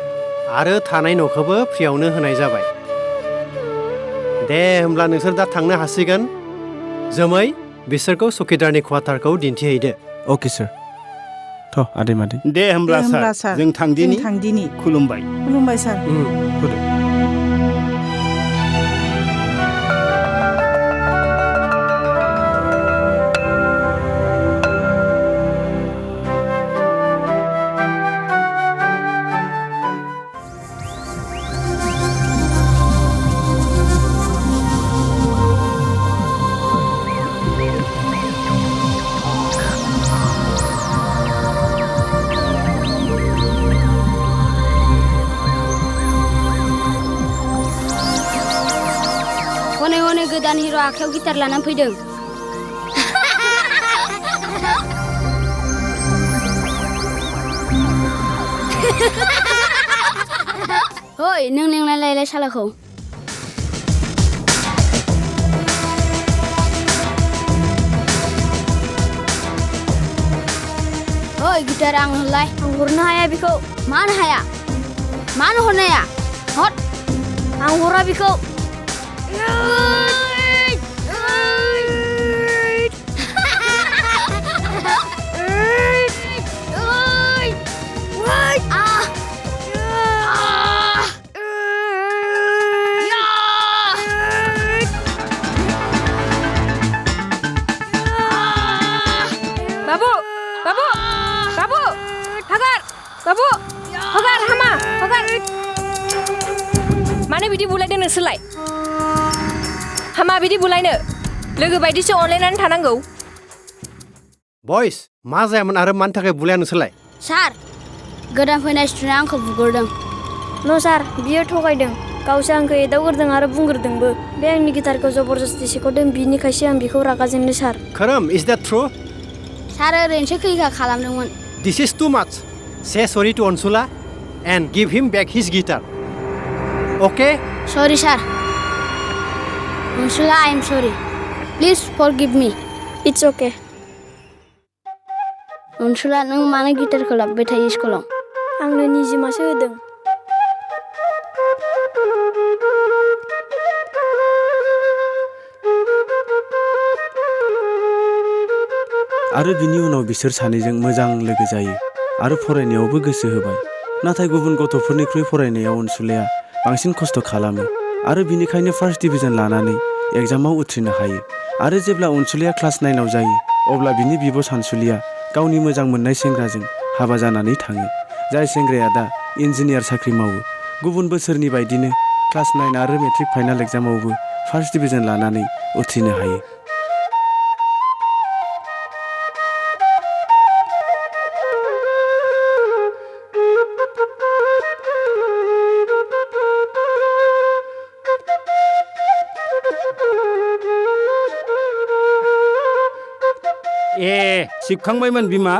आरो थानाय न'खौबो फ्रियावनो होनाय जाबाय। दे होमब्ला नोंसोर दा थांनो हासिगोन। जोमै, बिसोरखौ चकिदारनि क्वार्टारखौ दिन्थिहैदो। अके सार। थ' आदै मादै। दे होमब्ला सार, जों थांदिनि। खुलुमबाय। खुलुमबाय सार। फैदो। हनै हनै गोदान हिर' आखायाव गिटार लानानै फैदों। ओइ नों लेंलायलायलाय सालाखौ। ओइ गिटार आं होनलाय। आं हरनो हाया बेखौ। मानो हाया? मानो हरनो हाया? हर। आं हरा बेखौ। बाबु बाबु बाबु हगार। बाबु हगार, हामा हगार। मानो बिदि बुलायदों नोंसोरलाय? हामा बिदि बुलायनो। लोगो बायदिसो अनलायनानै थानांगौ। बयस, मा जायामोन आरो मानि थाखाय बुलाया नोंसोरलाय? सार, गोदान फैनाय स्टुडेन्टआ आंखौ बुगोरदों। न' सार, बियो थगायदों। गावसो आंखौ एदावग्रोदों आरो बुंग्रोदोंबो। बे आंनि गिटारखौ जबरदस्ति सेख'दों, बिनिखायसो आं बेखौ रागा जोंनो सार। खोरोम, इज द्याट ट्रु? सार ओरैनोसो खैखा खालामदोंमोन। दिस इज टु माच। से सरि टु अनसुला एन्ड गिभ हिम बेक his guitar. Okay? Sorry sir. Ansula, I am sorry. Please forgive me. It's okay. Ansula, नों मानो गिटारखौ लाबोबाय थायो स्कुलाव? आंनो निजिमासो होदों। आरो बिनि उनाव बिसोर सानैजों मोजां लोगो जायो आरो फरायनायावबो गोसो होबाय। नाथाय गुबुन गथ'फोरनिख्रुइ फरायनायाव अनसुलाया बांसिन खस्थ' खालामो आरो बिनिखायनो फार्स्ट डिभिजन लानानै एग्जामाव उथ्रिनो हायो। आरो जेब्ला अनसुलाया क्लास 9आव जायो, अब्ला बिनि बिब' सानसुलिया गावनि मोजां मोननाय सेंग्राजों हाबा जानानै थाङो, जाय सेंग्राया दा इन्जिनियार साख्रि मावो। गुबुन बोसोरनि बायदिनो क्लास 9 आरो मेट्रिक फाइनाल एग्जामावबो फार्स्ट डिभिजन लानानै उथ्रिनो हायो। ए सिबखांबायमोन बिमा?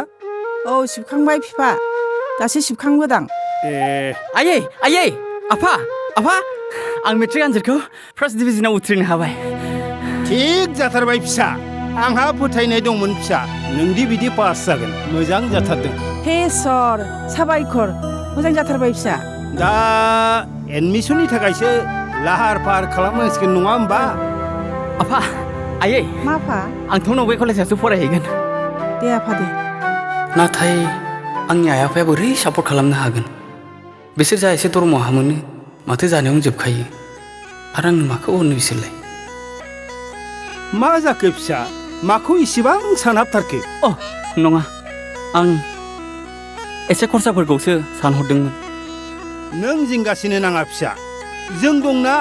औ सिबखांबाय बिफा दासो सिबखांबोदां। ए आयै आयै आफा आफा आं मेट्रिक आनजादखौ फार्स्ट डिभिजनाव उथ्रिनो हाबाय। थिग जाथारबाय फिसा आंहा फोथायनाय दंमोन फिसा नोंदि बिदि पास जागोन मोजां जाथारदों। हे सर साबायखर मोजां जाथारबाय फिसा। दा एडमिसननि थाखायसो लाहार फाहार खालामनांसिगोन नङा होमबा? आफा आयै मा फा? आंथ' उनाव बे कलेजावसो फरायहैगोन। दे आफा दे। नाथाय आंनि आइ आफाया बोरै सापर्ट खालामनो हागोन? बिसोर जा एसे दरमाहा मोनो माथो जानायावनो जोबखायो आरो आंनो माखौ हरनो बिसोरलाय? मा जाखो फिसा माखौ इसेबां सानहाबथारखो? अ नङा आं एसे खरसाफोरखौसो सानहरदोंमोन। नों जिंगासिनो नाङा फिसा जों दंना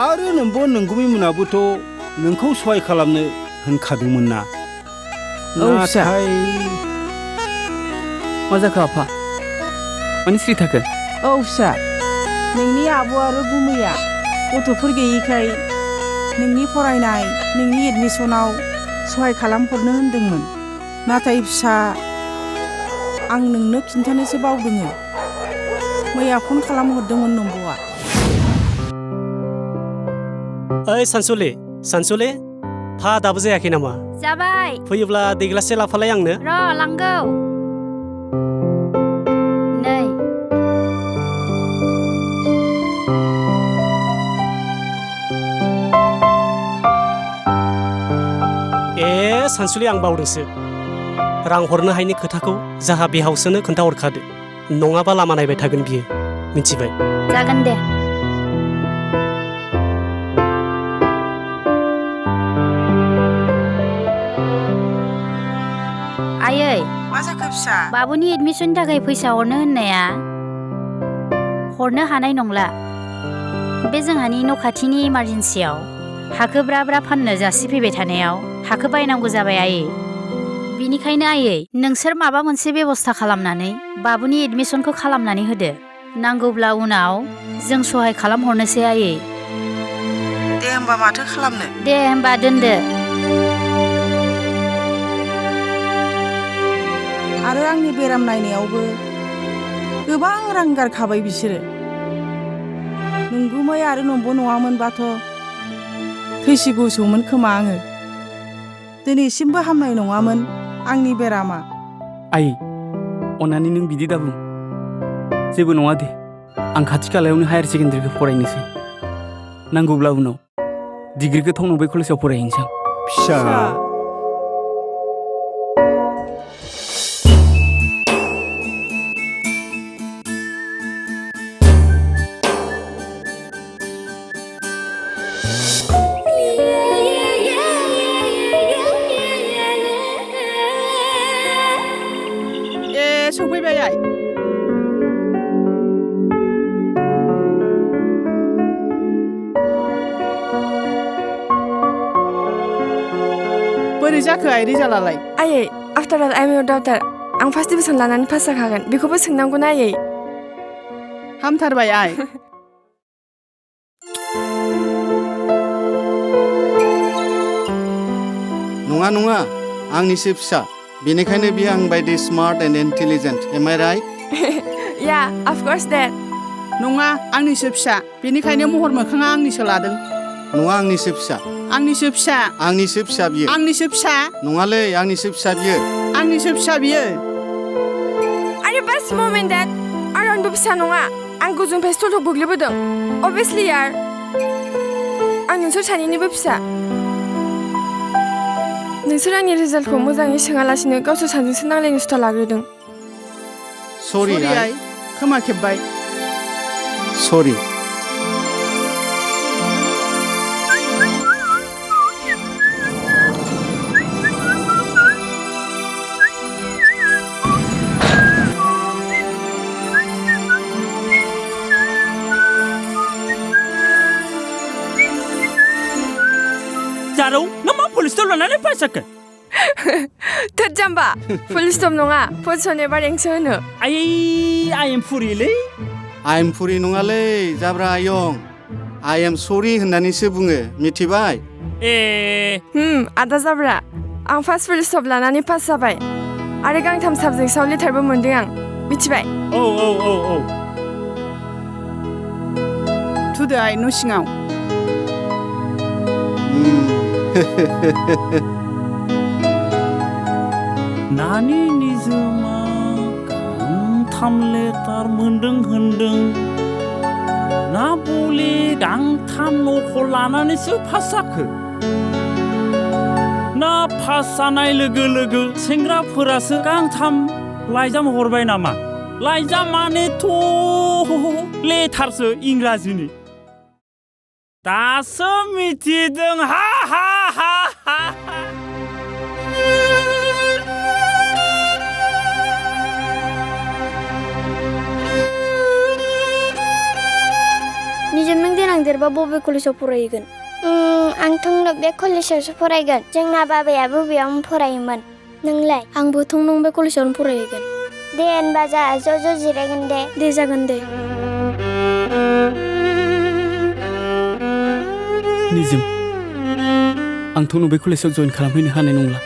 आरो नोंबो नोंगुमै मोनाबोथ' नोंखौ सहाय खालामनो होनखादोंमोन ना। नाथाय मा जाखो आफा मानो सिरि थाखो? औ फिसा नोंनि आब' आरो गुमैया गथ'फोर गैयिखाय नोंनि फरायनाय नोंनि एडमिसनाव सहाय खालामहरनो होनदोंमोन। नाथाय फिसा आं नोंनो खिन्थानोसो बावदोङो मैया फन खालामहरदोंमोन नम्ब'आ। ओइ सानसुले फा दाबो जायाखै नामा? जाबाय। फैयोब्ला दै गिलाससे लाफालाय आंनो। र' लांगौ। नै ए सानसुलि आं बावदोंसो रां हरनो हायिनि खोथाखौ जाहा बिहावसोनो खोन्थाहरखादो नङाबा लामा नायबाय थागोन बियो मिथिबाय? जागोन दे। आयै मा जाखो फिसा? बाबुनि एडमिसननि थाखाय फैसा हरनो होननाया हरनो हानाय नंला। बे जोंहानि न' खाथिनि इमारजेन्सियाव हाखो ब्रा ब्रा फाननो जासिफैबाय थानायाव हाखो बायनांगौ जाबाय आयै। बिनिखायनो आयै नोंसोर माबा मोनसे बेबस्था खालामनानै बाबुनि एडमिसनखौ खालामनानै होदो। नांगौब्ला उनाव जों सहाय खालामहरनोसै आयै। दे होमबा माथो खालामनो? दे होमबा दोनदो। आरो आंनि बेराम नायनायावबो गोबां रां गारखाबाय बिसोरो। नोंगुमै आरो नम्ब' नङामोनबाथ' थैसिगौसोमोन खोमा आङो। दिनैसिमबो हामनाय नङामोन आंनि बेरामा। आयै अन्नानै नों बिदि दाबुं जेबो नङा दे आं खाथि खालायावनो हायार सेकेन्डारिखौ फरायनोसै नांगौब्ला उनाव डिग्रिखौ टाउनाव बे कलेजाव फरायहैनोसै आं। फिसा सफैबाय आइ। बोरै जाखो आइ रिजाल्टआलाय? आयै after all I am your daughter आं फार्स्ट डिभिजन लानानै पास जाखागोन बेखौबो सोंनांगौना आयै? हामथारबाय आइ। नङा आंनिसो फिसा बेनिखायनो बियो आं बायदि smart and intelligent am I right? Yeah of course डेड। नङा आंनिसो फिसा बेनिखायनो महर मोखाङा आंनिसो लादों। नङा आंनिसो फिसा। आंनिसो फिसा। आंनिसो फिसा बियो। आंनिसो फिसा। नङालै आंनिसो फिसा बियो। आंनिसो फिसा बियो। आरे बास ममेन्ट डेड आं आंबो फिसा नङा आं गोजौनिफ्राय स्टलआव गोग्लैबोदों अभियासलि यार आं नोंसोर सानैनिबो फिसा। नोंसोर आंनि रिजाल्टखौ मोजाङै सोङालासिनो गावसोर सानैजोंसो नांलायनो सुथा लाग्रोदों। सरि आइ खोमा खेबबाय। सरि। पुलिस स्टप लानानै पास जाखो थोद जाम्बा फुल स्टप नङा पजिसन एबा रेंकसो होनो आइ एम फुरिलै आइ एम फुरि नङालै जाब्रा आयं आइ एम सरि होननानैसो बुङो मिथिबाय आदा जाब्रा आं फार्स्ट फुल स्टप लानानै पास जाबाय आरो गांथाम साबजेक्टआव लेटारबो मोनदों आं मिथिबाय औ थुदो आइ न' सिङाव नानि निजोमा गांथाम लेटार मोनदों होनदों ना बले गांथाम न'खौ लानानैसो पास जाखो ना पास जानाय लोगो लोगो सेंग्राफोरासो गांथाम लाइजाम हरबाय नामा लाइजाम मानेथ' लेटारसो इंराजिनि दासो मिथिदों हा हा हा हा निजोम नों देनां देरबा बबे कलेजाव फरायहैगोन आंथ' बे कलेजावसो फरायगोन जोंना बाबायाबो बेयावनो फरायोमोन नोंलाय आंबो थंनं बे कलेजावनो फरायहैगोन दे होनबा जोंहा ज' जिरायगोन दे जागोन दे निजोम आंथ' बे कलेजाव जइन खालामहैनो हानाय नंला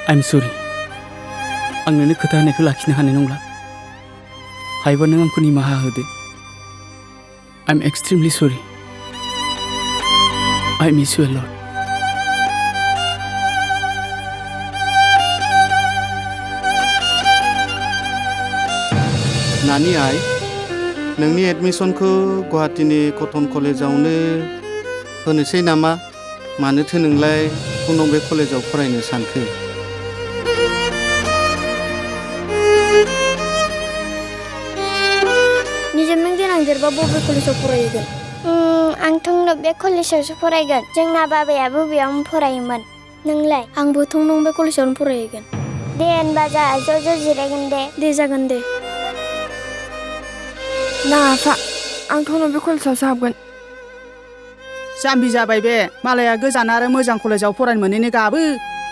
आइ एम सरि आं नोंनो खोथा होनायखौ लाखिनो हानाय नंला हायोबा नों आंखौ निमाहा होदो आइ एम एक्सट्रिमलि सरि आइ मिस इउ लट नानि आइ नोंनि एडमिसनखौ गुवाहाटीनि कटन कलेजावनो होनोसै नामा मानोथो नोंलाय उनाव बे कलेजाव फरायनो सानखो निजोम नों देनां देरबा बबे कलेजाव फरायहैगोन आंथ' बे कलेजावसो फरायगोन जोंना बाबायाबो बेयावनो फरायोमोन नोंलाय आंबो थंनं बे कलेजावनो फरायहैगोन दे होनबा जोंहा ज' जिरायगोन दे जागोन दे ना आफा आंथ' बे कलेजावसो हाबगोन जाम्बि जाबाय बे मालाया गोजान आरो मोजां कलेजाव फरायनो मोनैनि गाबो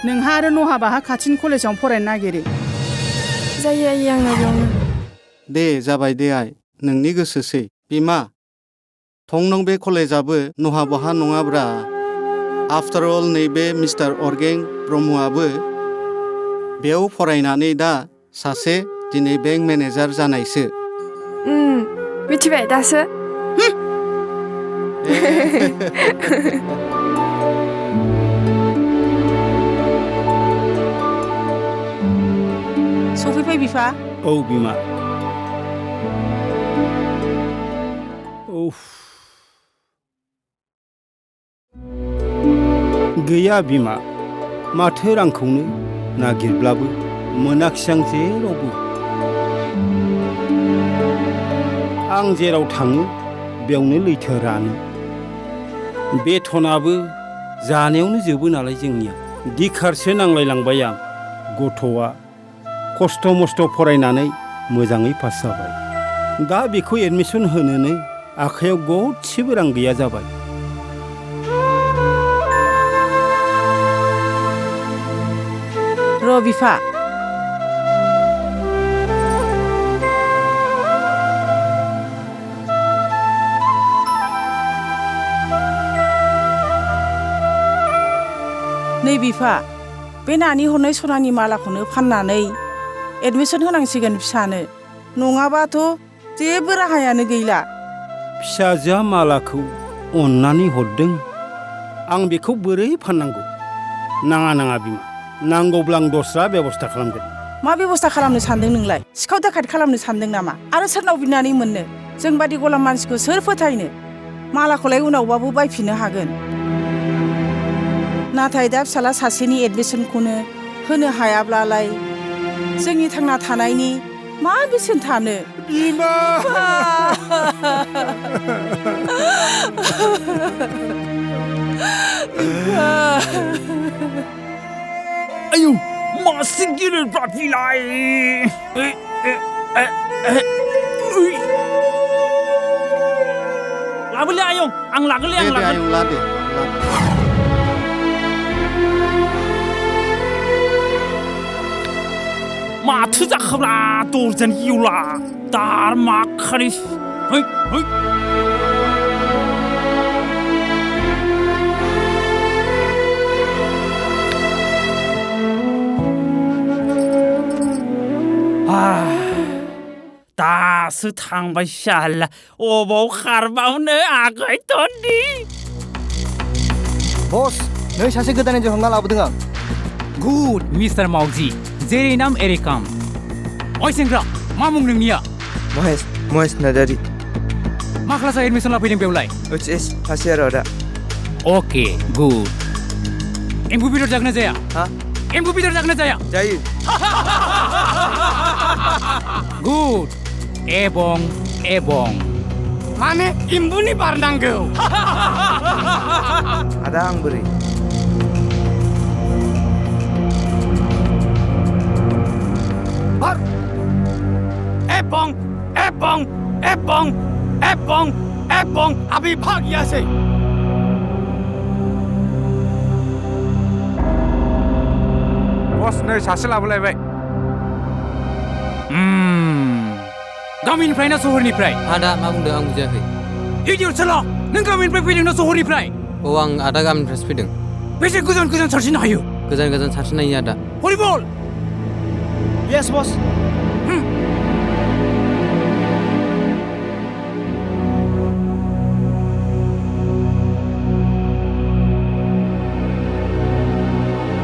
नोंहा आरो नहा बाहा खाथिनि कलेजाव फरायनो नागिरो जायो आइ आंना बेयावनो दे जाबाय दे आइ नोंनि गोसोसै बिमा थंनं बे कलेजाबो नहा बहा नङाब्रा आफ्टार अल नैबे मिस्टार अर्गें ब्रह्मआबो बेयाव फरायनानै दा सासे दिनै बेंक मेनेजार जानायसो मिथिबाय दासो सफैबाय बिफा औ बिमा गैया बिमा माथो रांखौनो नागिरब्लाबो मोनाखिसै आं जेरावबो आं जेराव थाङो बेयावनो लैथो रानो बेथनाबो जानायावनो जोबो नालाय जोंनिया दिखारसो नांलायलांबाय आं गथ'आ खस्थ' मस्थ' फरायनानै मोजाङै पास जाबाय दा बेखौ एडमिसन होनोनो आखायाव गदसेबो रां गैया जाबाय र' बिफा नै बिफा बे नानि हरनाय सनानि मालाखौनो फाननानै एडमिसन होनांसिगोन फिसानो नङाबाथ' जेबो राहायानो गैला फिसाजोआ मालाखौ अननानै हरदों आं बेखौ बोरै फाननांगौ नाङा बिमा नांगौब्ला आं दस्रा बेबस्था खालामगोन मा बेबस्था खालामनो सानदों नोंलाय सिखाव दाखायत खालामनो सानदों नामा आरो सोरनाव बिनानै मोननो जों बादि गलाम मानसिखौ सोर फोथायनो मालाखौलाय उनावबाबो बायफिननो हागोन नाथाय दा फिसाला सासेनि एडमिसनखौनो होनो हायाब्लालाय जोंनि थांना थानायनि मा बेसेन थानो बिमा आयौ मासे गिदिर बाथिलाय लाबोलै आयं आं लागोनलै आयं ला दे 마트 자카브라 도르잔 이올라 딸 마카리 헤이 헤이 다스 탕바 샬라 오보 카르바우네 아가이 던디 बस नै सासे गोदान हिन्जाव हमना लाबोदों आं गुड मिस्टार मावजि जेरै नाम एरै काम ओइ सेंग्रा मा मुं नोंनिया महेश नार्जारि मा क्लासाव एडमिसन लाफैदों बेवलाय HS फार्स्ट इयाराव दा अके गुड एम्बु बेदर जागोन ना जाया एम्बु बेदर जागोन ना जाया जायो गुड एबं माने एम्बुनि बारनांगौ आदा आं बोरै बार एबं आबि भागियासै बस नै सासे लाबोलायबाय गामिनिफ्राय ना सहरनिफ्राय आदा मा बुंदों आं बुजियाखै इडियट साला नों गामिनिफ्राय फैदों ना सहरनिफ्राय औ आं आदा गामिनिफ्रायसो फैदों बेसे गोजान सानस्रिनो हायो गोजान सानस्रिनो हायो आदा भलिबल यस बस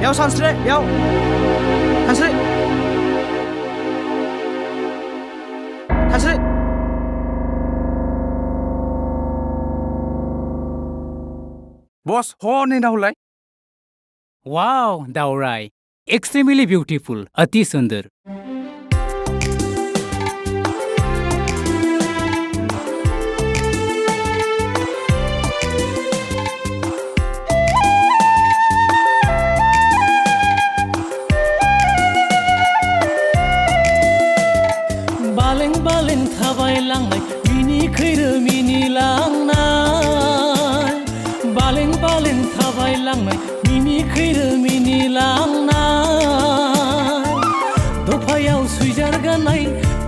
याव सानस्रि याव सानस्रि बस हनै नाहरलाय वाव दावराय एक्सट्रीमली ब्यूटीफुल अति सुंदर बालें थाबाय लांनाय मिनि खैरो मिनि लांनाय बालें थाबाय लांनाय मिनि खैरो मिनि लांनाय दफायाव सुइजार गाननाय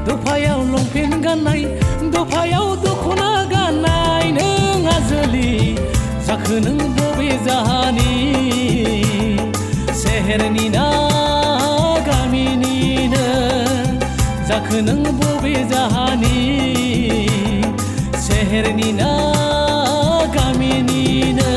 दफायाव लंपेन्ट गाननाय दफायाव दख'ना गाननाय नों आजोलि जाखो नों बबे जाहानि सेहेरनि ना गामिनिनो जाखो नों बबे जाहानि सेहेरनि ना गामिनिनो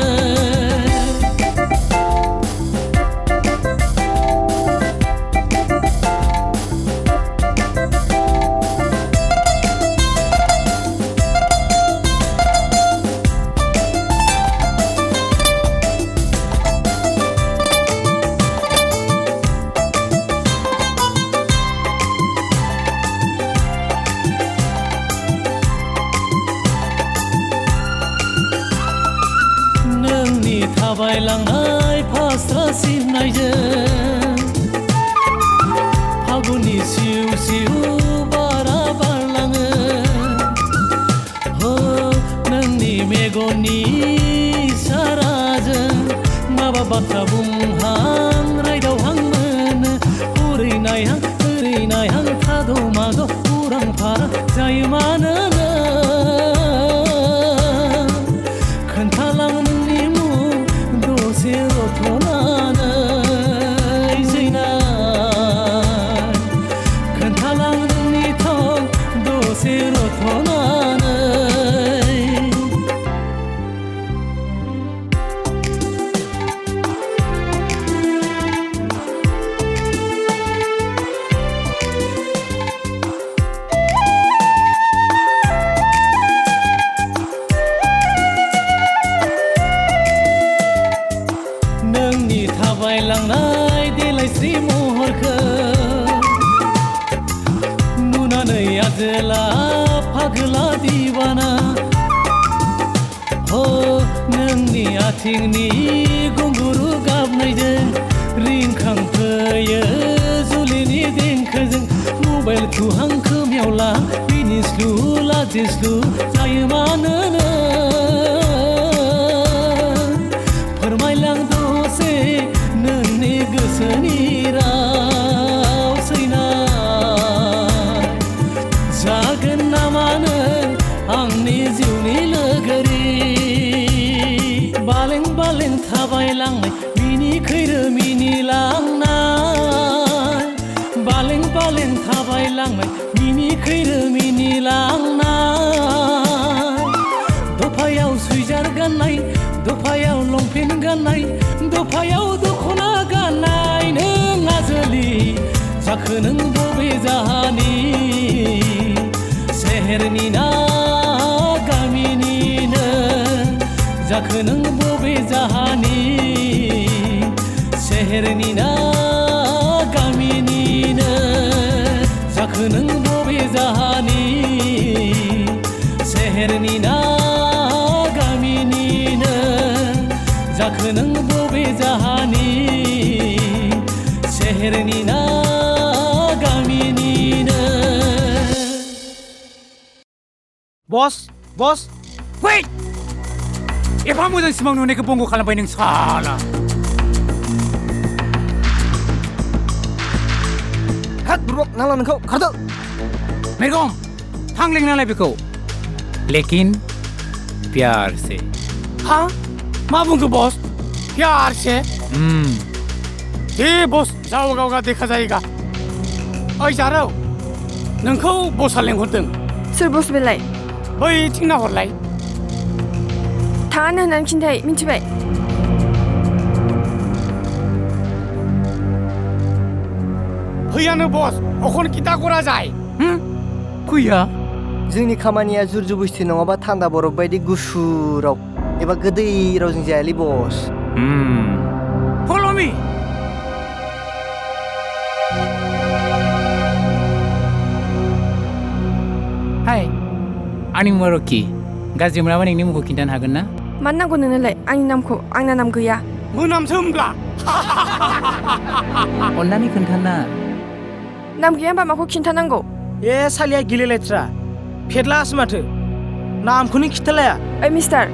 थाबायलांनाय फास्रा सिबनायजों फागुननि सिउ सिउ बारा बारलाङो हो नोंनि मेगननि साराजों माबा बाथ्रा बुंहां रायदावहां मोनो ओरै नायहां थाद' माद' उरां फारां जायो मानोनो खोन्थालां नोंनि दसे रथ'नानै जैनाय खोन्थालां नोंनि थं दसे रथ'नानै थाबायलांनाय देलायस्रि महरखौ नुनानै आजोला फागोला दिवाना हो नोंनि आथिंनि घुंगुरु गाबनायजों रिंखांफैयो जुलिनि देंखोजों मबाइल थुहां खोमायावला मिनिस्लु लाजिस्लु जायो मानोनो फोरमायलां दसे नोंनि गोसोनि राव सैना थाबायलांनाय मिनि खैरो मिनिलांनाय दफायाव सुइजार गाननाय दफायाव लंपेन्ट गाननाय दफायाव दख'ना गाननाय नों आजोलि जाखो नों बबे जाहानि सेहेरनि ना गामिनिनो जाखो नों बबे जाहानि सेहेरनि ना गामिनिनो जाखो नों बबे जाहानि सेहेरनि ना गामिनिनो जाखो नों बबे जाहानि सेहेरनि ना गामिनिनो बस wait एफा मोजां सिमां नुनायखौ बंग खालामबाय नों साला हात बुरबक नांला नोंखौ खारदो मैगम थां लेंनालाय बेखौ लेकिन प्यार से हा मा बुंखो बस प्यार से दे बस जाव गावगा देखा जायगा ओइ जारौ नोंखौ बसआ लेंहरदों सोर बस बेलाय बैथिं नाहरलाय थाङानो होननानै खिन्थाय मिथिबाय फैयानो बस अखन किता करा जाय फैया जोंनि खामानिया जुर जुबुस्थि नङाबा थान्दा बरफ बायदि गुसुराव एबा गोदै रावजों जायालै बस follow me हाय आंनि मुङा रकि गाज्रि मोनाबा नोंनि मुंखौ खिन्थानो हागोन ना मानो नांगौ नोंनोलाय आंनि नामखौ आंना नाम गैया मोनामसो होमब्ला अन्नानै खोन्थाना नाम गैया होनबा माखौ खिन्थानांगौ ए सालिया गेलेलायथ्रा फेदलासो माथो नामखौनो खिथालाया ओइ मिस्टार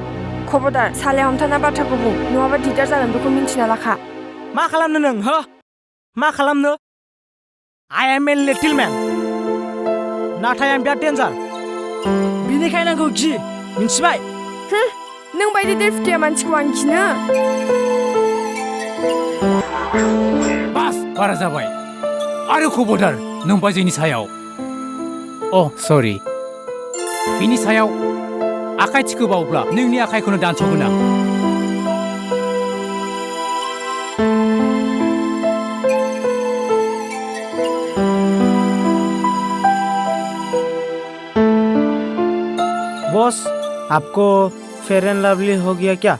खबरदार सालाया हमथाना बाथ्राखौ बुं नङाबा दिगदार जागोन बेखौ मिन्थिना लाखा मा खालामनो नों हो मा खालामनो आइ एम ए लिटिल मेन नाथाय आं बिराद डेन्जार बिनिखायनो आंखौ गि मिन्थिबाय नों बायदि देरफुथिया मानसिखौ आं गिनो बास बारा जाबाय आरो खबरदार नों बाजैनि सायाव सरि बिनि सायाव आखाय थिखोबावब्ला नोंनि आखायखौनो दानस'गोन आं बॉस आपको फेयर एंड लवली हो गया क्या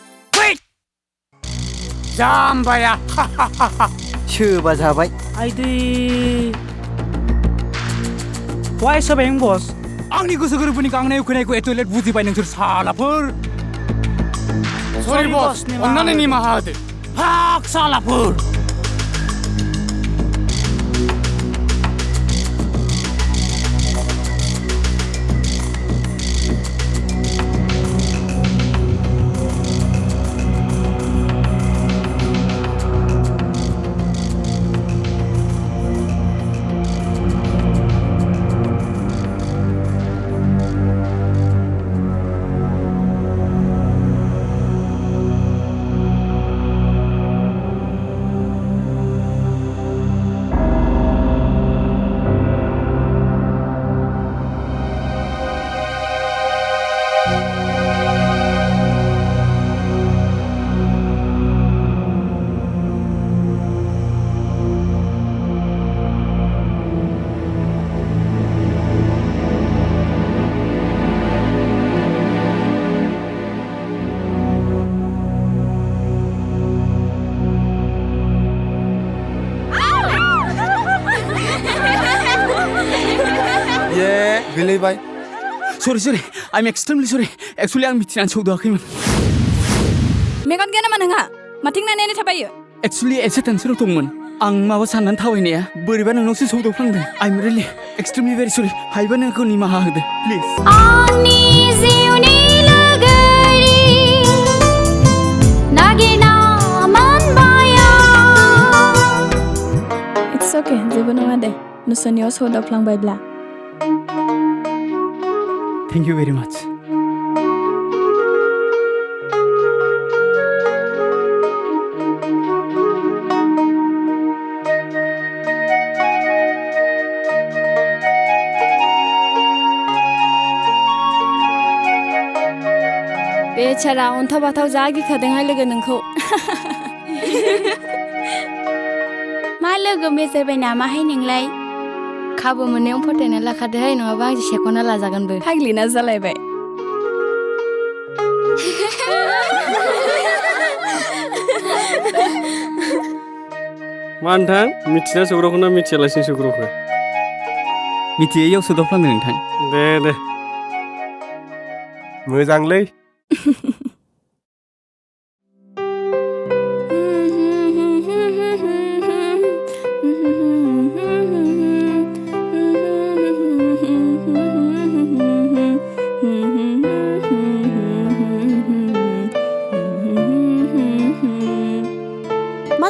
जाम्बाया सोबा जाबाय आइदै वाइ सो बॉस आंनि गोसो गोरबोनि गांनाय उखैनायखौ एथ' लेट बुजिबाय नोंसोर सालाफोर सरि बस अन्नानै निमाहा होदो फाक सालाफोर गोलैबाय सरि आइ एम एक्सट्रिमलि सरि एक्चुअली आं मिथिनानै सौदाखैमोन मेगन गैया नामा नोंहा माथिं नायनानै थाबायो एक्चुअली एसे टेनसनाव दंमोन आं माबा साननानै थाबायनाया बोरैबा नोंनावसो सौदावफ्लांदों आइ एम रियेलि एक्सट्रिमलि भेरि सरि हायोबा नोंखौ निमाहा होदो प्लिज आंनि जिउनि लोगोरि नागिरना मोनबाय इट्स अके जेबो नङा दे नोंसोरनियाव सौदावफ्लांबायब्ला थेंक इउ भेरि माच बेचारा अन्थाव बाथाव जा गिखादोंहाय लोगो नोंखौ मा लोगो मेजेरबाय नामाहाय नोंलाय खाबु मोननायाव फोथायना लाखादोहाय नङाबा आंजों सेख'ना लाजागोनबो फाग्लिना जालायबाय मा नोंथां मिथिना सौग्रावखौ ना मिथियालासिनो सौग्रावखो मिथियैयाव सोदावफ्लांदों नोंथां दे मोजांलै मा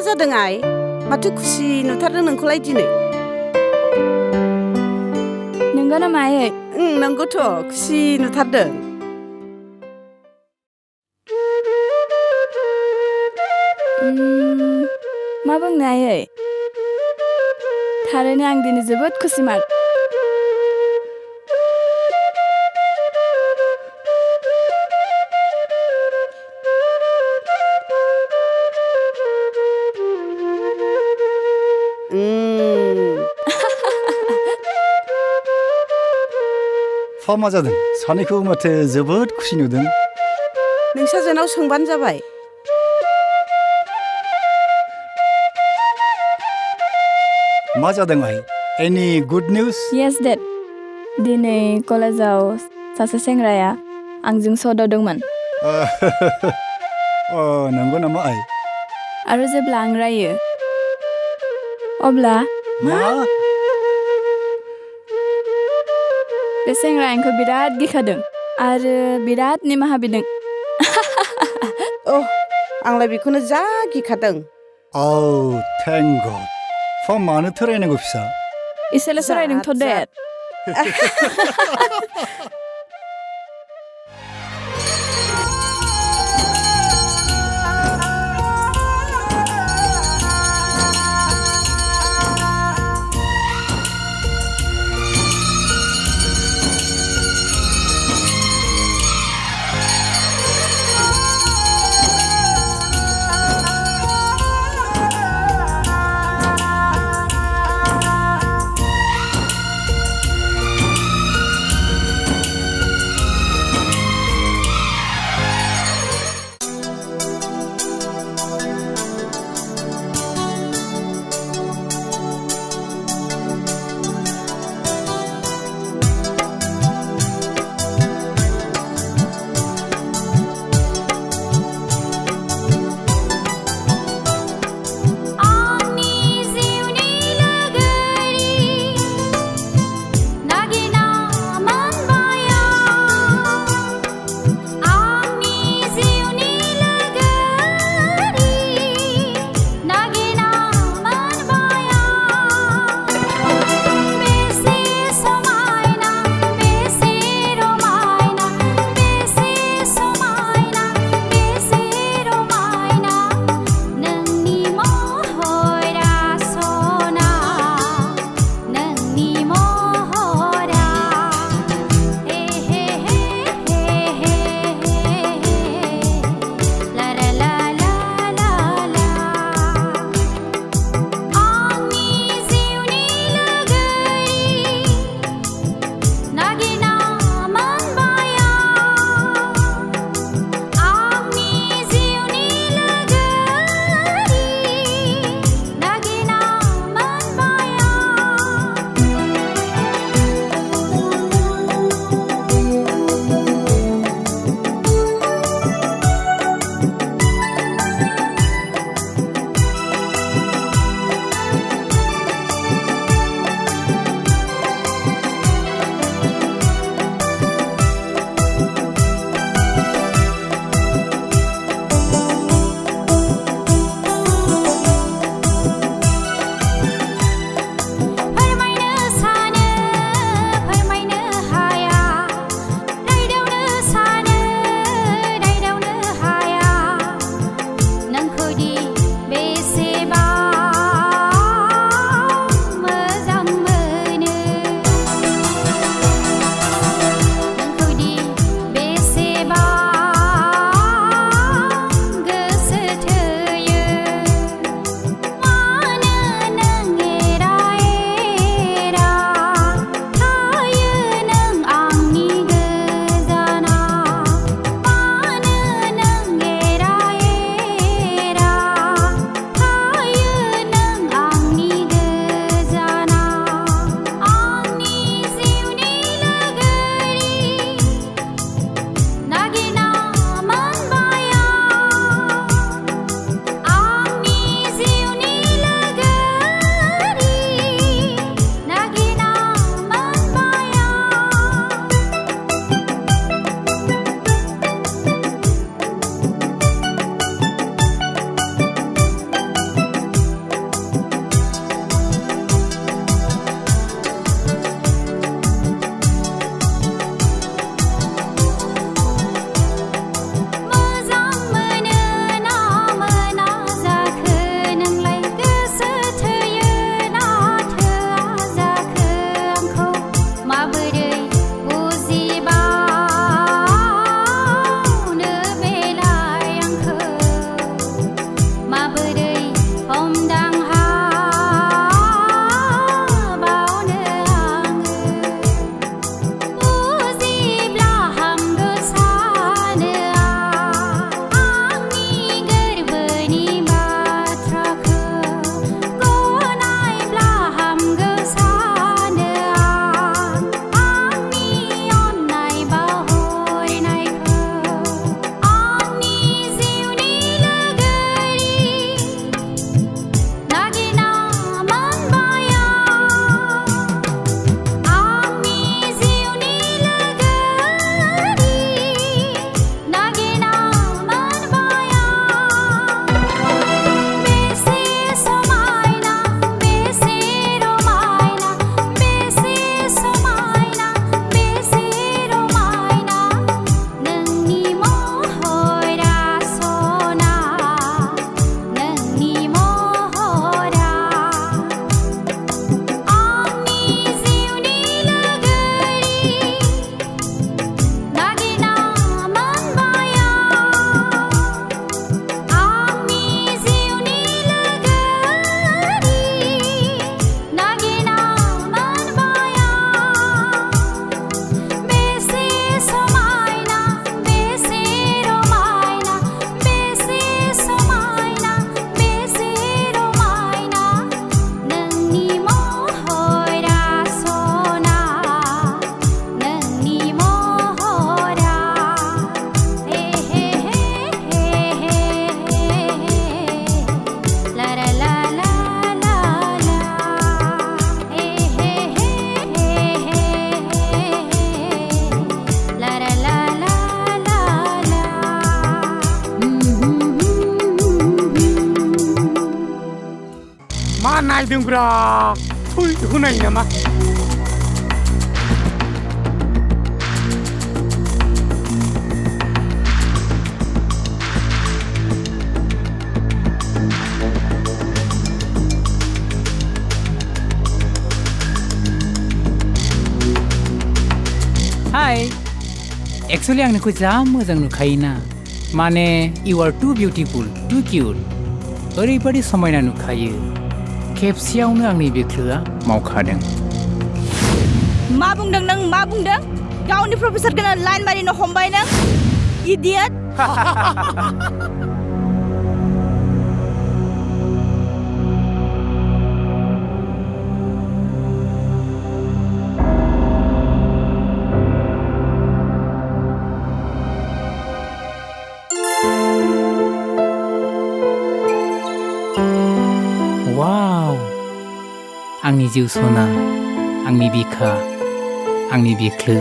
जादों आइ माथो खुसि नुथारदों नोंखौलाय दिनै नंगौ नामा आयै नंगौथ' खुसि नुथारदों मा बुंनो आयै थारैनो आं दिनै जोबोद खुसिमार मा जादों सानैखौ माथो जोबोद खुसि नुदों नोंसाजोनाव सोंबानो जाबाय मा जादों आइ एनि गुड निउज येस डेड दिनै कलेजाव सासे सेंग्राया आंजों सदावदोंमोन नंगौ नामा आइ आरो जेब्ला आं रायो अब्ला मा बे सेंग्राया आंखौ बिराद गिखादों आरो बिराद निमाहा बिदों आंलाय बेखौनो जा गिखादों थेंक गड मानोथो रायनांगौ फिसा इसेल'सो रायदोंथ' डेड होदोंब्रा थुल होनाय नामा हाय एक्चुअली आं नोंखौ जा मोजां नुखायोना माने इउ आर टु बिउटिफुल टु किउट ओरैबायदि समायना नुखायो खेबसेयावनो आंनि बिख्लोआ मावखादों मा बुंदों नों मा बुंदों गावनि प्रफेसरखौनो लाइन मारिनो हमबाय नों इडियट वाव आंनि जिउ सना आंनि बिखा आंनि बिख्लो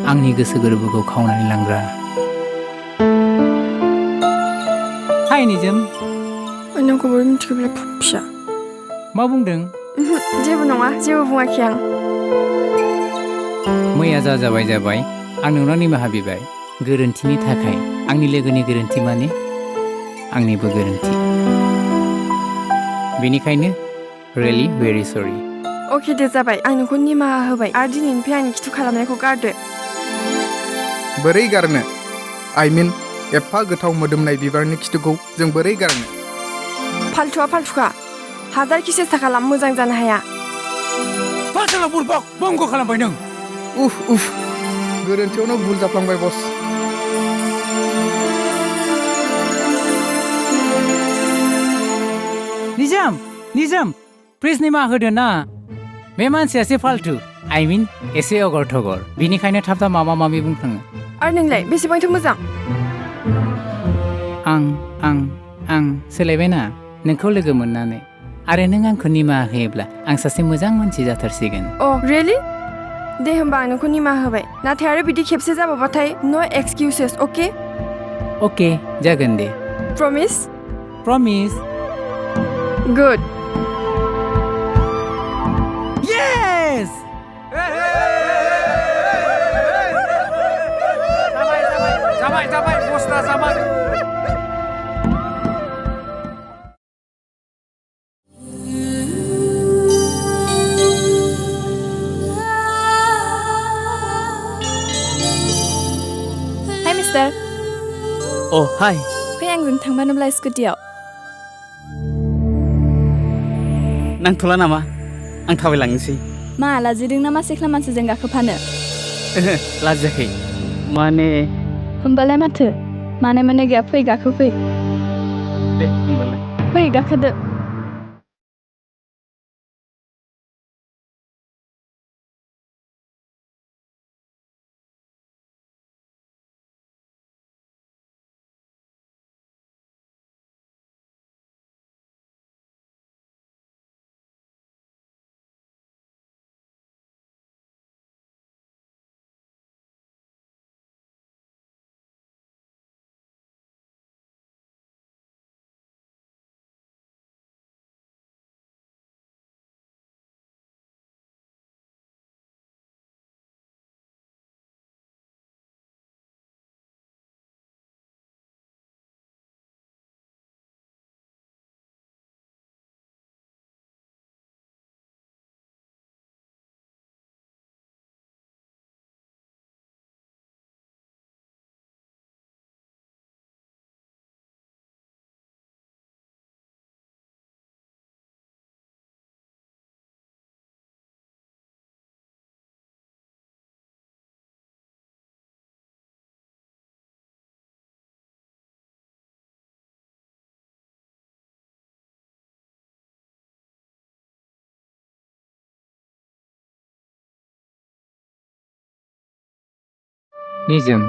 आंनि गोसो गोरबोखौ खावनानै लांग्रा हाय निजोम नोंखौबो मिथिगौब्ला फिसा मा बुंदों जेबो नङा जेबो बुङाखै आं मैया जाबाय आं नोंनाव निमाहा बिबाय गोरोन्थिनि थाखाय आंनि लोगोनि गोरोन्थि माने आंनिबो गोरोन्थि बेनिखायनो रियेलि भेरि सरि अके दे जाबाय आं नोंखौ निमाहा होबाय आरो दिनैनिफ्राय आंनि खिथु खालामनायखौ गारदो बोरै गारनो आइ मिन एफा गोथाव मोदोमनाय बिबारनि खिथुखौ जों बोरै गारनो फाल्थुखा हाजारखि सेस्था खालाम मोजां जानो हाया फासला बुरबक बंग खालामबाय नों उफ गोरोन्थियावनो भुल जाफ्लांबाय बस निजोम प्लिज निमाहा होदो ना बे मानसिया एसे फाल्थु आइ मिन एसे अगर थगर बिनिखायनो थाब माबा माबि बुंफ्लाङो आरो नोंलाय बेसेबांथो मोजां आं सोलायबायना नोंखौ लोगो मोननानै आरो नों आंखौ निमाहा होयोब्ला आं सासे मोजां मानसि जाथारसिगोन रियेलि दे होमबा आं नोंखौ निमाहा होबाय नाथाय आरो बिदि खेबसे जाबावबाथाय नो एक्सकिउसेस अके जागोन दे प्रमिस गुड Yes! जाबाय बस्ता जाबाय हाय मिस्टार हाय फै आंजों थांबानोब्ला स्कुटियाव नांथ'ला नामा आं थाबायलांनोसै मा लाजिदों ना मा सेख्ला मानसिजों गाखोफानो लाजियाखै माने होमबालाय माथो माने गैया फै गाखोफै दे होमबालाय फै गाखोदो निजोम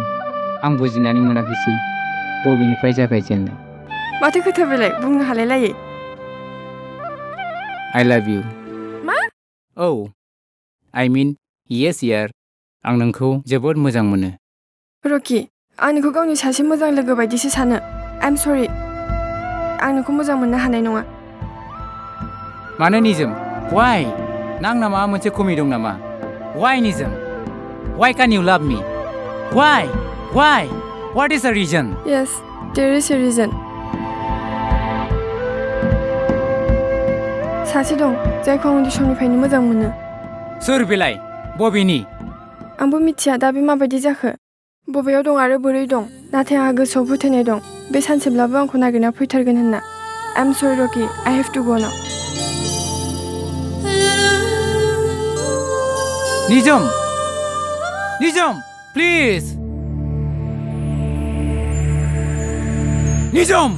आं बुजिनानै मोनाखैसै बबेनिफ्राय जागायजेननो माथो खोथा बेलाय बुंनो हालायलायै I love you मा I mean yes यार आं नोंखौ जोबोद मोजां मोनो रकि आं नोंखौ गावनि सासे मोजां लोगो बायदिसो सानो आइ एम सरि आं नोंखौ मोजां मोननो हानाय नङा मानो निजोम वाइ नांना माबा मोनसे खमि दं नामा वाइ निजोम वाइ कान इउ लाभ मी Y what is the reason Yes, there is a reason. सासे दं जायखौ आं उन्दै समनिफ्रायनो मोजां मोनो सोर बेलाय बबेनि आंबो मिथिया दा बे माबायदि जाखो बबेयाव दं आरो बोरै दं नाथाय आंहा गोसोआव फोथायनाय दं बे सानसेब्लाबो आंखौ नागिरना फैथारगोन होनना I'm sorry Rocky, I have to go now. निजोम प्लिज निजोम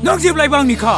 नों जेब्लायबो आंनिखा